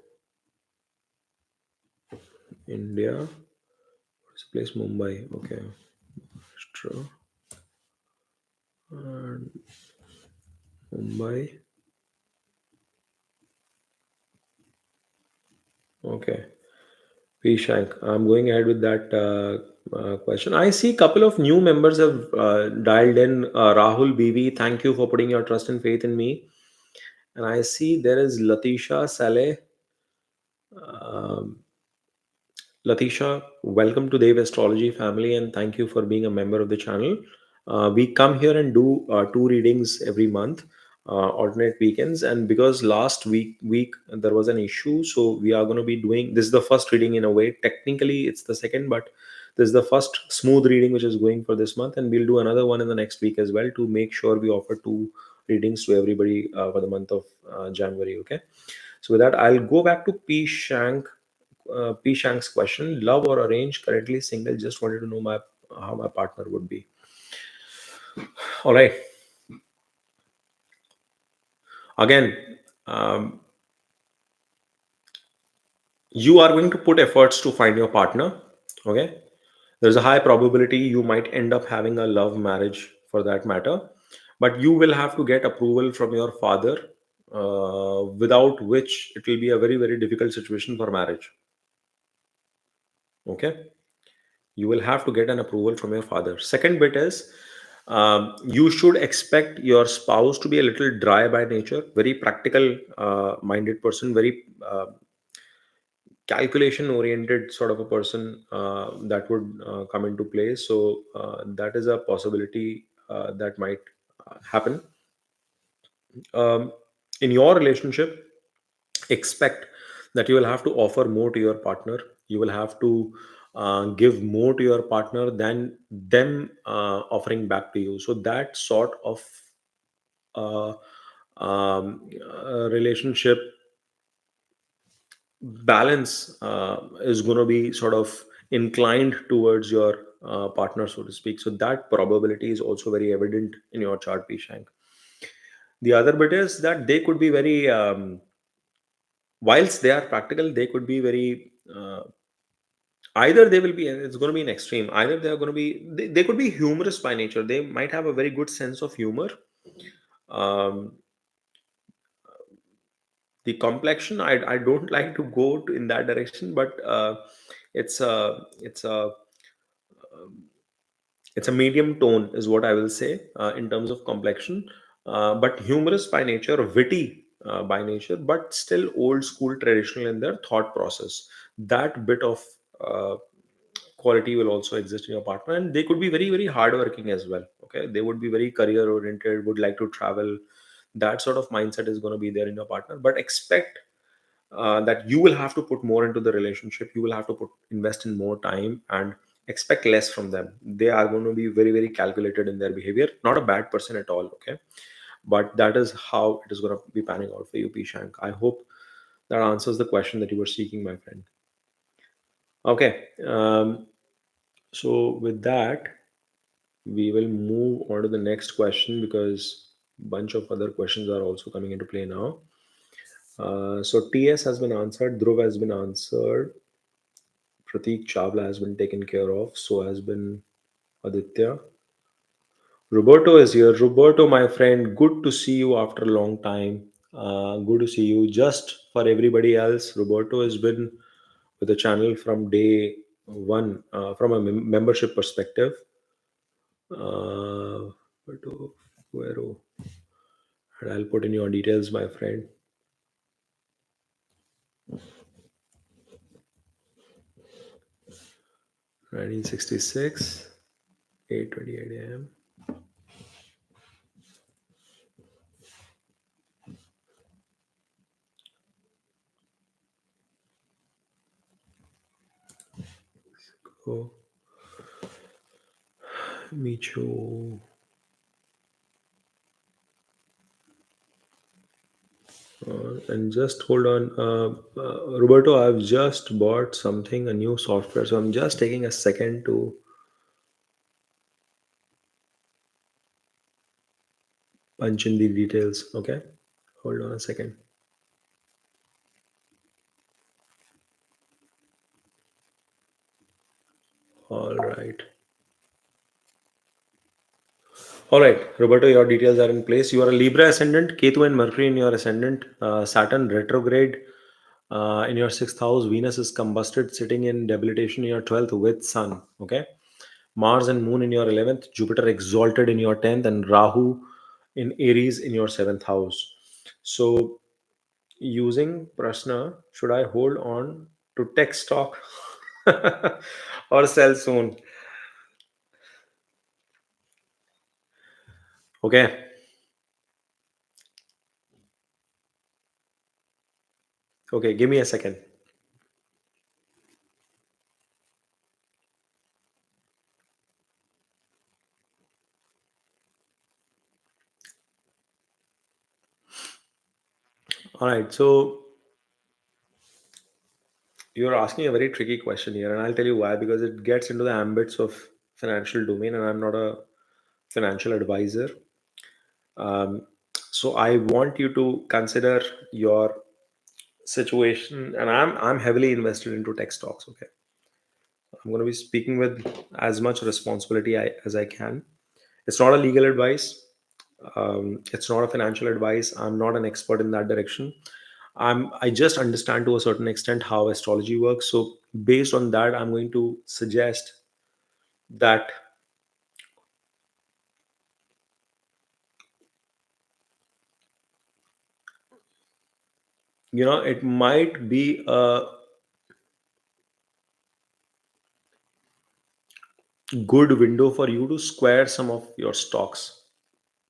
India, what's the place? Mumbai. Okay. Maharashtra and Mumbai. Okay. P Shank. I'm going ahead with that question. I see a couple of new members have dialed in. Rahul BV, thank you for putting your trust and faith in me. And I see there is Latisha Saleh. Um, Latisha, welcome to the Astrology family and thank you for being a member of the channel. We come here and do two readings every month. alternate weekends. And because last week there was an issue, so we are going to be doing this is the first reading. In a way, technically it's the second, but this is the first smooth reading which is going for this month, and we'll do another one in the next week as well, to make sure we offer two readings to everybody for the month of January. Okay, so with that, I'll go back to P Shank's question: love or arrange? Currently single. Just wanted to know my how my partner would be. All right. Again, um, you are going to put efforts to find your partner. Okay, there's a high probability you might end up having a love marriage for that matter, but you will have to get approval from your father, without which it will be a very very difficult situation for marriage. Okay, you will have to get an approval from your father. Second bit is, you should expect your spouse to be a little dry by nature, very practical minded person, very calculation oriented sort of a person, that would come into play. So that is a possibility that might happen. In your relationship, expect that you will have to offer more to your partner. You will have to give more to your partner than them offering back to you. So that sort of uh, relationship balance is going to be sort of inclined towards your partner, so to speak. So that probability is also very evident in your chart, Pishank. The other bit is that they could be very, whilst they are practical, they could be very, either they will be, it's going to be an extreme. Either they are going to be, they could be humorous by nature. They might have a very good sense of humor. Um, the complexion, I don't like to go in that direction, but it's a medium tone is what I will say, in terms of complexion, but humorous by nature, witty by nature, but still old school, traditional in their thought process. That bit of uh, quality will also exist in your partner, and they could be very very hardworking as well. Okay, they would be very career oriented, would like to travel. That sort of mindset is going to be there in your partner, but expect that you will have to put more into the relationship. You will have to invest in more time, and expect less from them. They are going to be very very calculated in their behavior. Not a bad person at all. Okay, but that is how it is going to be panning out for you, Pishank. I hope that answers the question that you were seeking, my friend. Okay, so with that, we will move on to the next question, because bunch of other questions are also coming into play now. So TS has been answered, Dhruv has been answered, Pratik Chawla has been taken care of. So has been Aditya. Roberto is here. Roberto, my friend, good to see you after a long time. Good to see you. Just for everybody else, Roberto has been with the channel from day one, from a membership perspective. Roberto Fuero. And I'll put in your details, my friend. 1966, 8:28 a.m. Oh, Micho. And just hold on, Roberto. I've just bought something, a new software, so I'm just taking a second to punch in the details. Okay, hold on a second. All right. All right, Roberto, your details are in place. You are a Libra ascendant, Ketu and Mercury in your ascendant, Saturn retrograde in your sixth house, Venus is combusted, sitting in debilitation in your 12th with Sun. Okay, Mars and Moon in your 11th, Jupiter exalted in your 10th, and Rahu in Aries in your seventh house. So, using Prashna, should I hold on to tech stock or sell soon? Okay, Okay, give me a second. All right, so you're asking a very tricky question here, and I'll tell you why. Because it gets into the ambits of financial domain, and I'm not a financial advisor. Um, so I want you to consider your situation, and I'm heavily invested into tech stocks. Okay, I'm going to be speaking with as much responsibility as I can. It's not a legal advice. It's not a financial advice. I'm not an expert in that direction. I just understand to a certain extent how astrology works. So based on that, I'm going to suggest that it might be a good window for you to square some of your stocks.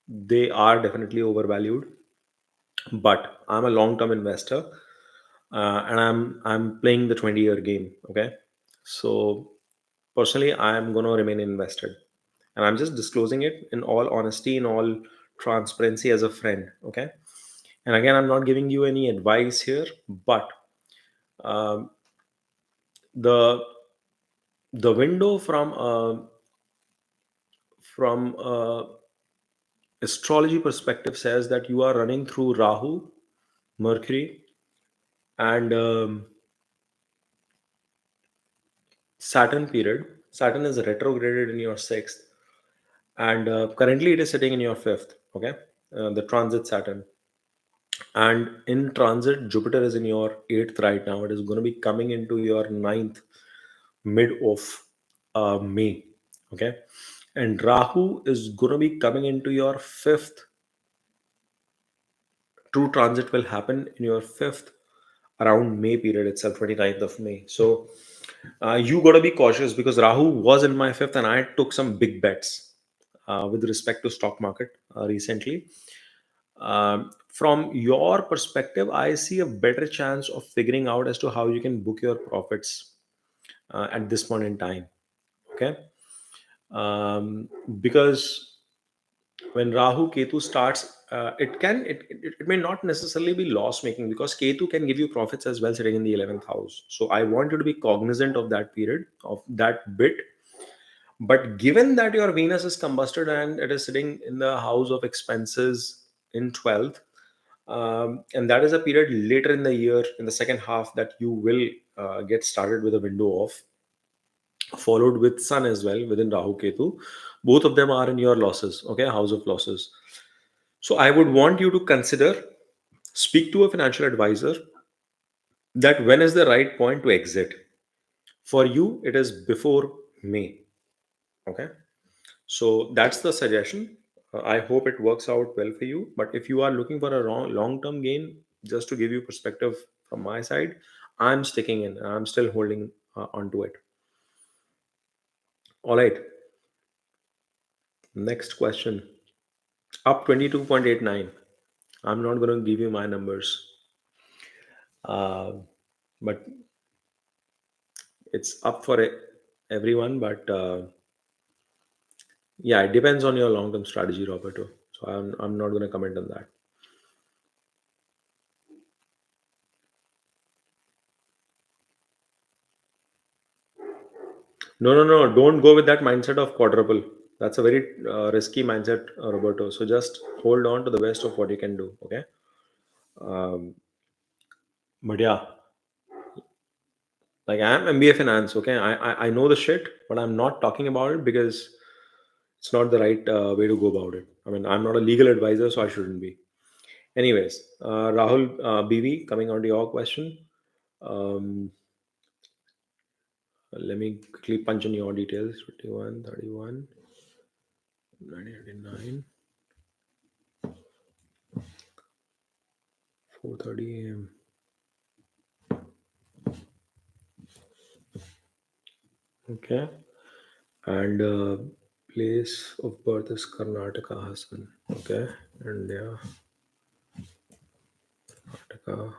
They are definitely overvalued, but I'm a long-term investor, and I'm playing the 20-year game. Okay, so personally, I'm going to remain invested, and I'm just disclosing it in all honesty, in all transparency as a friend. Okay, and again, I'm not giving you any advice here, but um, the the window from astrology perspective says that you are running through Rahu, Mercury, and Saturn period. Saturn is retrograded in your sixth, and currently it is sitting in your fifth. Okay, the transit Saturn, and in transit Jupiter is in your eighth right now. It is going to be coming into your ninth mid of May. Okay, and Rahu is going to be coming into your fifth. True transit will happen in your fifth around May period itself, 29th of May. So you got to be cautious because Rahu was in my fifth and I took some big bets with respect to stock market recently. From your perspective, I see a better chance of figuring out as to how you can book your profits at this point in time. Okay, because when Rahu Ketu starts, it may not necessarily be loss making because Ketu can give you profits as well sitting in the 11th house. So I want you to be cognizant of that period, of that bit. But given that your Venus is combusted and it is sitting in the house of expenses in 12th, and that is a period later in the year, in the second half, that you will get started with a window of, followed with Sun as well within Rahu Ketu. Both of them are in your losses, okay, house of losses. So I would want you to consider, speak to a financial advisor, that when is the right point to exit. For you, it is before May. Okay. So that's the suggestion. I hope it works out well for you. But if you are looking for a long term gain, just to give you perspective from my side, I'm sticking in. I'm still holding onto it. All right. Next question. Up 22.89. I'm not going to give you my numbers, uh, but it's up for everyone. But yeah, it depends on your long term strategy, Roberto. So I'm not going to comment on that. No, no, no. Don't go with that mindset of quadruple. That's a very risky mindset, Roberto. So just hold on to the best of what you can do. Okay. Um, but yeah, like I'm MBA finance. Okay. I know the shit, but I'm not talking about it because it's not the right way to go about it. I mean, I'm not a legal advisor, so I shouldn't be. Anyways, Rahul BV, coming on to your question. Um, let me quickly punch in your details. 21, 31, 1989, 4:30 a.m. Okay. And place of birth is Karnataka, Hassan. Okay. And yeah, Karnataka.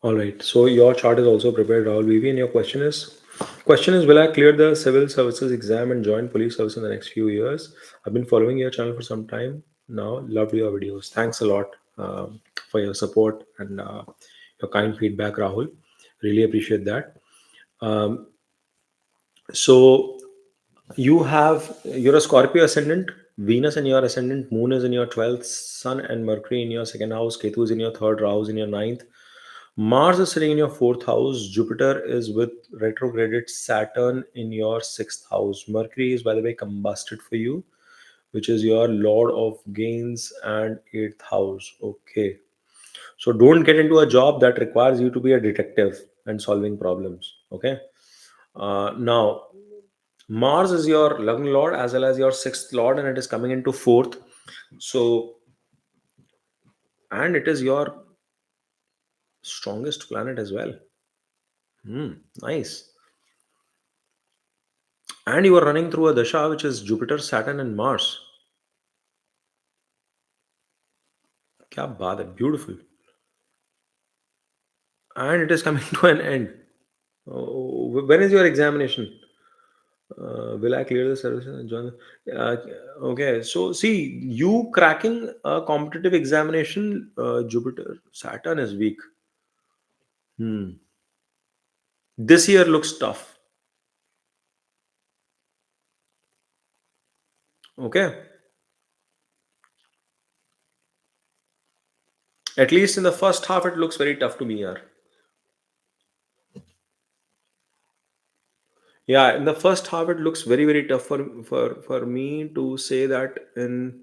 All right. So your chart is also prepared, Rahul Vivi, and your question is will I clear the civil services exam and join police service in the next few years? I've been following your channel for some time now. Loved your videos. Thanks a lot for your support and your kind feedback, Rahul. Really appreciate that. Um, so you're a Scorpio ascendant. Venus in your ascendant, Moon is in your 12th, Sun and Mercury in your second house, Ketu is in your third, Rahu is in your ninth. Mars is sitting in your fourth house. Jupiter is with retrograded Saturn in your sixth house. Mercury is, by the way, combusted for you, which is your Lord of Gains and eighth house. Okay. So don't get into a job that requires you to be a detective and solving problems. Okay. Now, Mars is your Lagna Lord as well as your sixth Lord, and it is coming into fourth. So, and it is your strongest planet as well. Nice. And you are running through a dasha which is Jupiter, Saturn, and Mars. क्या बात है, beautiful. And it is coming to an end. Oh, when is your examination? Will I clear the service and join? Okay, so see, you cracking a competitive examination, Jupiter, Saturn is weak. Hmm. This year looks tough. Okay, at least in the first half, it looks very tough to me here. Yeah, in the first half, it looks very very tough for me to say that in.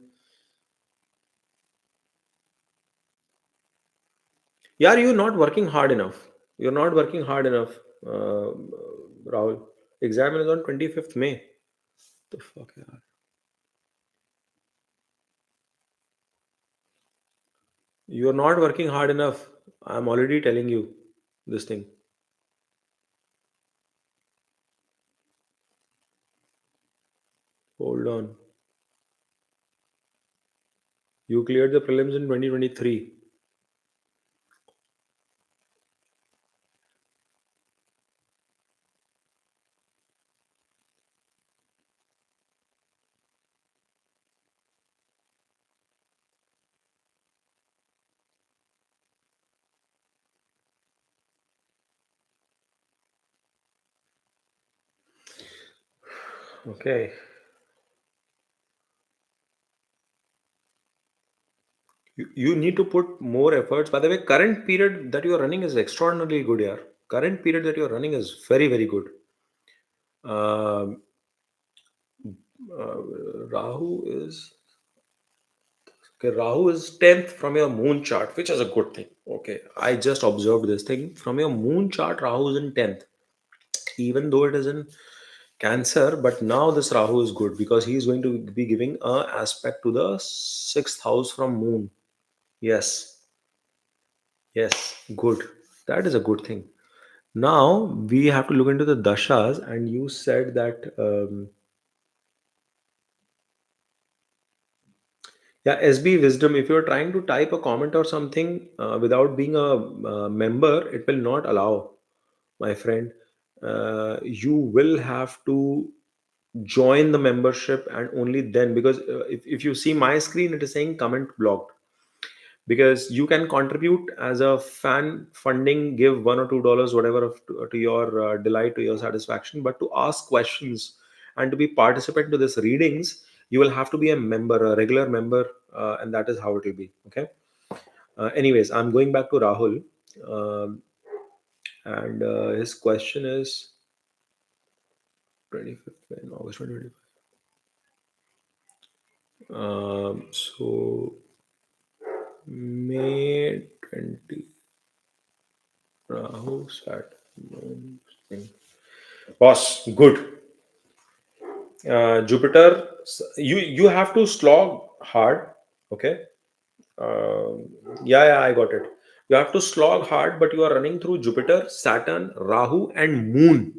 Yeah, you're not working hard enough. You're not working hard enough, Rahul. Exam is on 25th May. The fuck, yeah. You're not working hard enough. I'm already telling you this thing. Hold on. You cleared the prelims in 2023. Okay. You need to put more efforts. By the way, current period that you're running is extraordinarily good, yeah. Current period that you're running is very, very good. Um Rahu is Okay, Rahu is 10th from your moon chart, which is a good thing. Okay, I just observed this thing. From your moon chart, Rahu is in 10th, even though it is in Cancer, but now this Rahu is good because he is going to be giving a aspect to the sixth house from moon. Yes, yes, good. That is a good thing. Now we have to look into the dashas, and you said that yeah, SB Wisdom. If you are trying to type a comment or something without being a member, it will not allow, my friend. You will have to join the membership and only then, because if you see my screen, it is saying comment blocked, because you can contribute as a fan funding, give $1 or $2 whatever to your delight, to your satisfaction, but to ask questions and to be participant to this readings, you will have to be a member, a regular member, and that is how it will be. Okay. Anyways, I'm going back to Rahul. um, and his question is 25th in August 2025. So May 20, Rahu sat. Boss, good. Jupiter, you have to slog hard. Okay. Um, yeah, I got it. You have to slog hard, but you are running through Jupiter, Saturn, Rahu, and Moon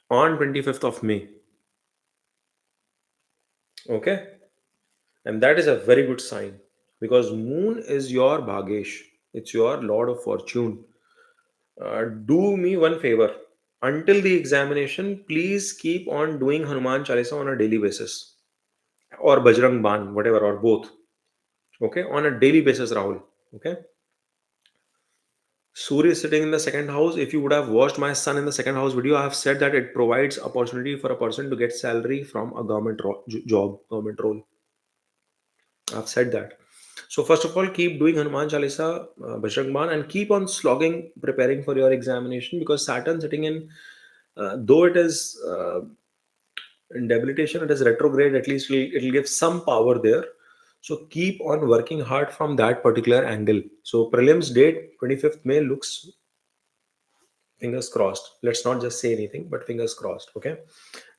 on 25th of May. Okay, and that is a very good sign because Moon is your Bhagesh. It's your Lord of Fortune. Do me one favor. Until the examination, please keep on doing Hanuman Chalisa on a daily basis, or Bajrang Ban, whatever, or both. Okay, on a daily basis, Rahul. Okay. Surya is sitting in the second house. If you would have watched my son in the second house video, I have said that it provides opportunity for a person to get salary from a job, government role. I've said that. So first of all, keep doing Hanuman Chalisa, Bajrang Ban, and keep on slogging, preparing for your examination, because Saturn sitting in, though it is in debilitation, it is retrograde. At least it'll give some power there. So keep on working hard from that particular angle. So prelims date 25th May looks, fingers crossed. Let's not just say anything, but fingers crossed. Okay.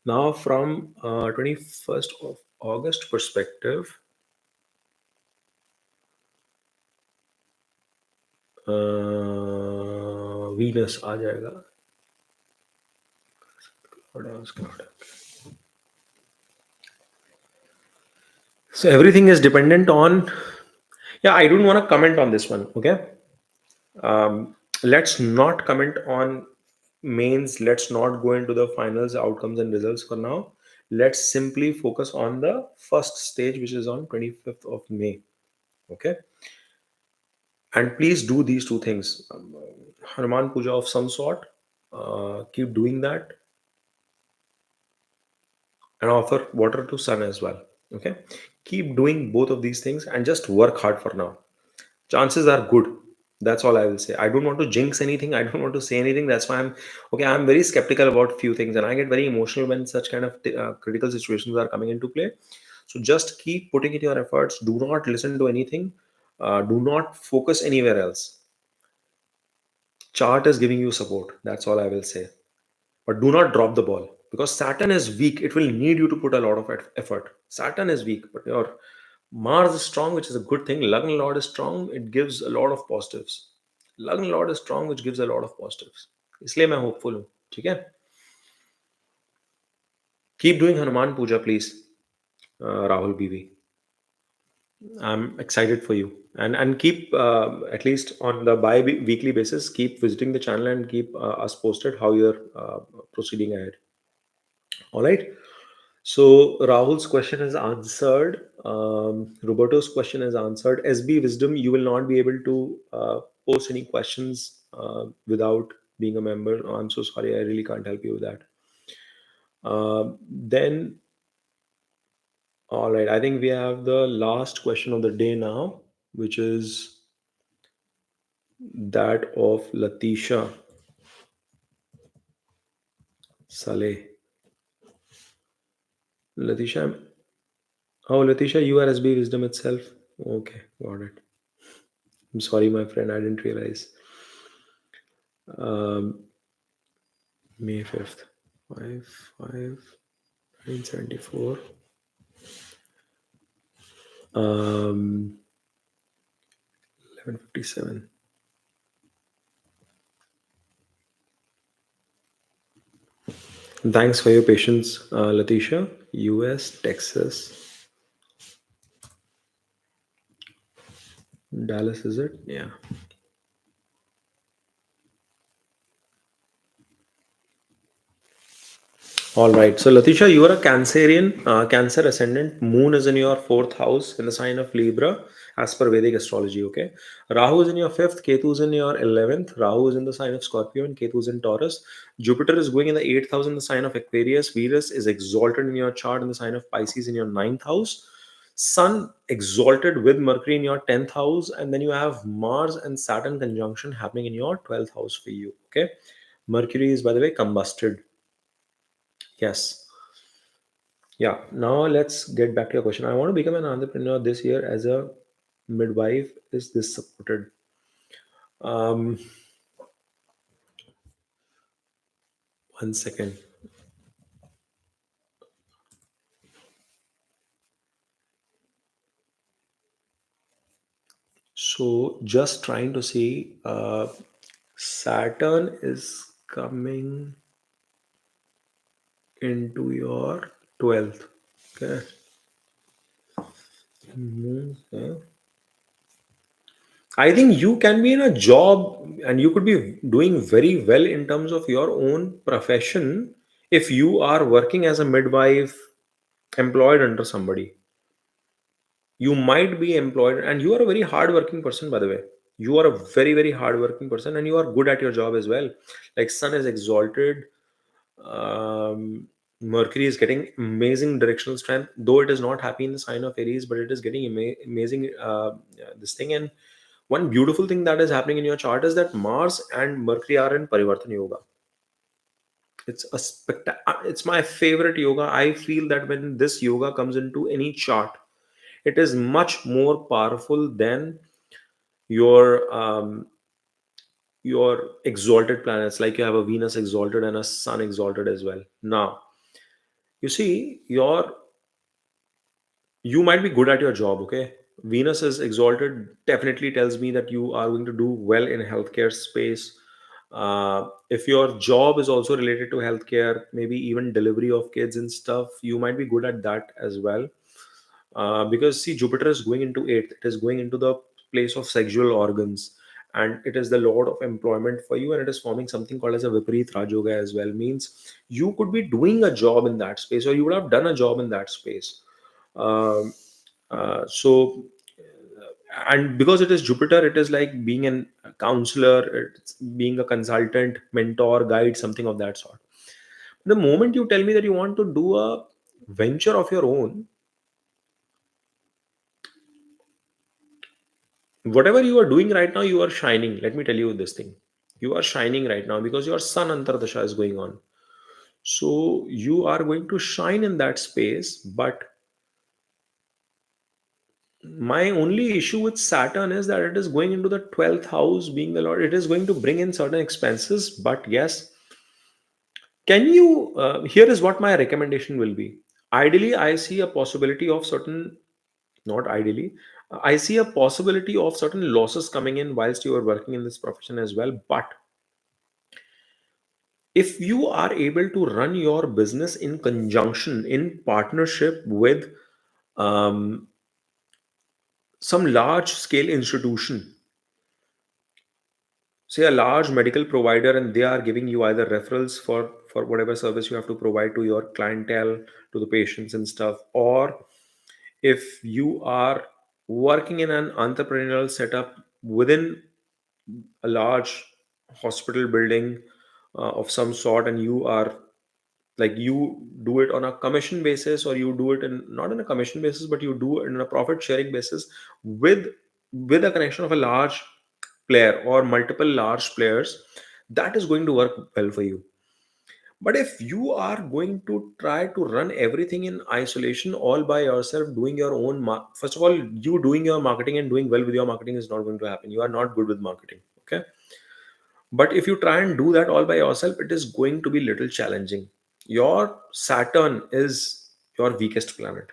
Now from 21st of August perspective, Venus आ जाएगा. So everything is dependent on. Yeah, I don't want to comment on this one. Okay, let's not comment on mains. Let's not go into the finals, outcomes, and results for now. Let's simply focus on the first stage, which is on 25th of May. Okay, and please do these two things: Hanuman Puja of some sort. Keep doing that, and offer water to sun as well. Okay, keep doing both of these things and just work hard for now. Chances are good. That's all I will say. I don't want to jinx anything. I don't want to say anything. That's why I'm very skeptical about few things, and I get very emotional when such kind of critical situations are coming into play. So just keep putting in your efforts. Do not listen to anything. Do not focus anywhere else. Chart is giving you support. That's all I will say. But do not drop the ball, because Saturn is weak. It will need you to put a lot of effort. Saturn is weak, but your Mars is strong, which is a good thing. Lagna Lord is strong. It gives a lot of positives. Lagna Lord is strong, which gives a lot of positives. इसलिए मैं hopeful हूँ. ठीक है. Keep doing Hanuman Puja, please, Rahul BV. I'm excited for you, and keep at least on the bi-weekly basis. Keep visiting the channel and keep us posted how you're proceeding ahead. All right. So Rahul's question is answered. Roberto's question is answered. SB Wisdom, you will not be able to post any questions without being a member. Oh, I'm so sorry. I really can't help you with that. Then, all right. I think we have the last question of the day now, which is that of Latisha Saleh. Latisha, oh, Latisha, you are SB Wisdom itself. Okay, got it. I'm sorry, my friend. I didn't realize. Um, May 5th, 1974. Um, 11:57. Thanks for your patience, Latisha. US, Texas, Dallas, is it? Yeah. All right. So, Latisha, you are a Cancerian, Cancer ascendant. Moon is in your fourth house in the sign of Libra, as per Vedic astrology. Okay. Rahu is in your fifth, Ketu is in your 11th. Rahu is in the sign of Scorpio and Ketu is in Taurus. Jupiter is going in the eighth house in the sign of Aquarius. Venus is exalted in your chart in the sign of Pisces in your ninth house. Sun exalted with Mercury in your 10th house. And then you have Mars and Saturn conjunction happening in your 12th house for you. Okay. Mercury is, by the way, combusted. Yes. Yeah. Now let's get back to your question. I want to become an entrepreneur this year as a midwife. Is this supported? Um, One second. So just trying to see. Saturn is coming into your 12th. Okay. Okay. I think you can be in a job and you could be doing very well in terms of your own profession if you are working as a midwife employed under somebody. You might be employed and you are a very hardworking person, by the way. You are a very, very hardworking person and you are good at your job as well. Like, sun is exalted, um, Mercury is getting amazing directional strength, though it is not happy in the sign of Aries, but it is getting amazing this thing. And one beautiful thing that is happening in your chart is that Mars and Mercury are in Parivartan Yoga. It's my favorite yoga. I feel that when this yoga comes into any chart, it is much more powerful than your your exalted planets. Like, you have a Venus exalted and a Sun exalted as well. Now, you see, you might be good at your job, okay? Venus is exalted, definitely tells me that you are going to do well in healthcare space. If your job is also related to healthcare, maybe even delivery of kids and stuff, you might be good at that as well. Because see, Jupiter is going into eighth, it is going into the place of sexual organs, and it is the lord of employment for you, and it is forming something called as a Viparit Rajoga as well. Means you could be doing a job in that space, or you would have done a job in that space. um, so and because it is Jupiter, it is like being a counselor, it's being a consultant, mentor, guide, something of that sort. The moment you tell me that you want to do a venture of your own, whatever you are doing right now, you are shining. Let me tell you this thing: you are shining right now because your sun antardasha is going on. So you are going to shine in that space. But my only issue with Saturn is that it is going into the 12th house, being the Lord. It is going to bring in certain expenses. But yes, can you? Here is what my recommendation will be. Ideally, I see a possibility of certain, not ideally, I see a possibility of certain losses coming in whilst you are working in this profession as well. But if you are able to run your business in conjunction, in partnership with um, some large scale institution, say a large medical provider, and they are giving you either referrals for whatever service you have to provide to your clientele, to the patients and stuff, or if you are working in an entrepreneurial setup within a large hospital building of some sort, and you are like, you do it on a commission basis, or you do it in not in a commission basis, but you do it in a profit sharing basis with a connection of a large player or multiple large players, that is going to work well for you. But if you are going to try to run everything in isolation all by yourself, doing your own first of all, you doing your marketing and doing well with your marketing is not going to happen. You are not good with marketing, okay? But if you try and do that all by yourself, it is going to be little challenging. Your Saturn is your weakest planet,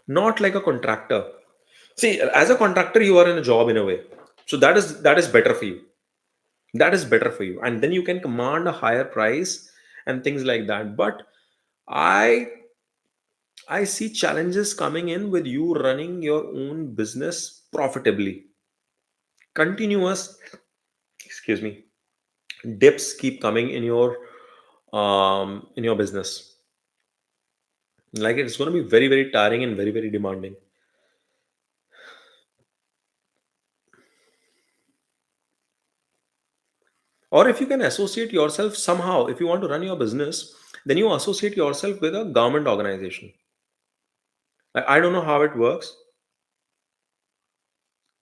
not like a contractor. See, as a contractor, you are in a job in a way, so that is better for you. That is better for you, and then you can command a higher price and things like that. But I I see challenges coming in with you running your own business profitably. Continuous, excuse me, dips keep coming in your business. Like, it's going to be very, very tiring and very, very demanding. Or if you can associate yourself somehow, if you want to run your business, then you associate yourself with a government organization. Like, I don't know how it works.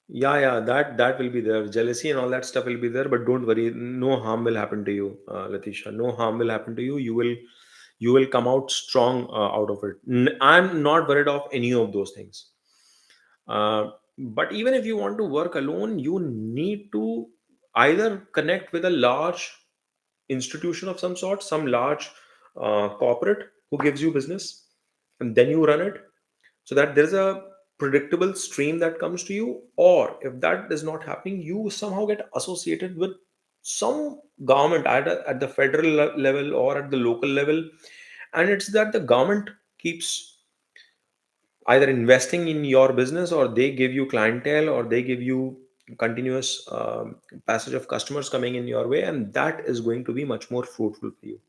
Yeah, yeah, that will be there. Jealousy and all that stuff will be there, but don't worry, no harm will happen to you, Letitia. No harm will happen to you. You will come out strong out of it. I'm not worried of any of those things. But even if you want to work alone, you need to either connect with a large institution of some sort, some large corporate who gives you business, and then you run it, so that there's a predictable stream that comes to you. Or if that is not happening, you somehow get associated with some government, either at the federal level or at the local level, and it's that the government keeps either investing in your business, or they give you clientele, or they give you continuous passage of customers coming in your way, and that is going to be much more fruitful for you.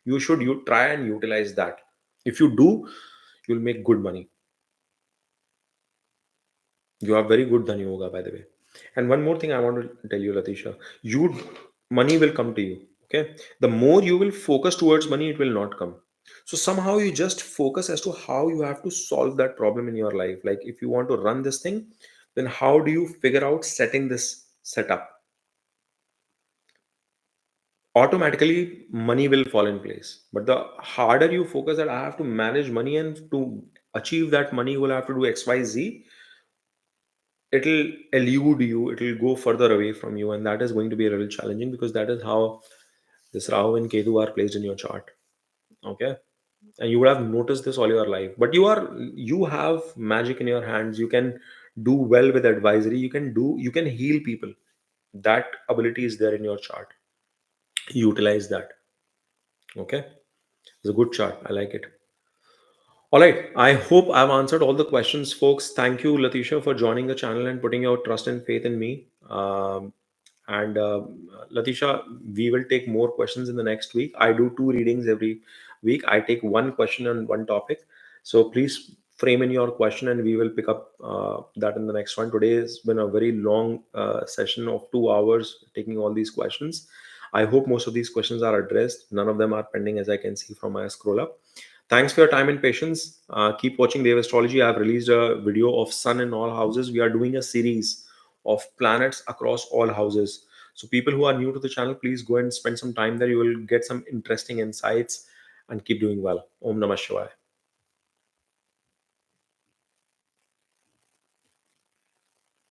You try and utilize that. If you do, you'll make good money. You have very good dhani yoga, by the way. And one more thing I want to tell you, Latisha, you money will come to you. Okay, the more you will focus towards money, it will not come. So somehow you just focus as to how you have to solve that problem in your life. Like if you want to run this thing, then how do you figure out setting this setup? Automatically, money will fall in place. But the harder you focus that I have to manage money, and to achieve that money, you will have to do X, Y, Z, it'll elude you, it'll go further away from you, and that is going to be a little challenging, because that is how this Rahu and Ketu are placed in your chart. Okay, and you would have noticed this all your life. But you have magic in your hands. You can do well with advisory. You can heal people. That ability is there in your chart. Utilize that. Okay, it's a good chart. I like it. All right. I hope I've answered all the questions, folks. Thank you, Letitia, for joining the channel and putting your trust and faith in me. And Letitia, we will take more questions in the next week. I do two readings every week. I take one question on one topic. So please frame in your question, and we will pick up that in the next one. Today has been a very long session of 2 hours taking all these questions. I hope most of these questions are addressed. None of them are pending, as I can see from my scroll up. Thanks for your time and patience. Keep watching Devastrology. I have released a video of Sun in all houses. We are doing a series of planets across all houses. So, people who are new to the channel, please go and spend some time there. You will get some interesting insights, and keep doing well. Om Namah Shivaya.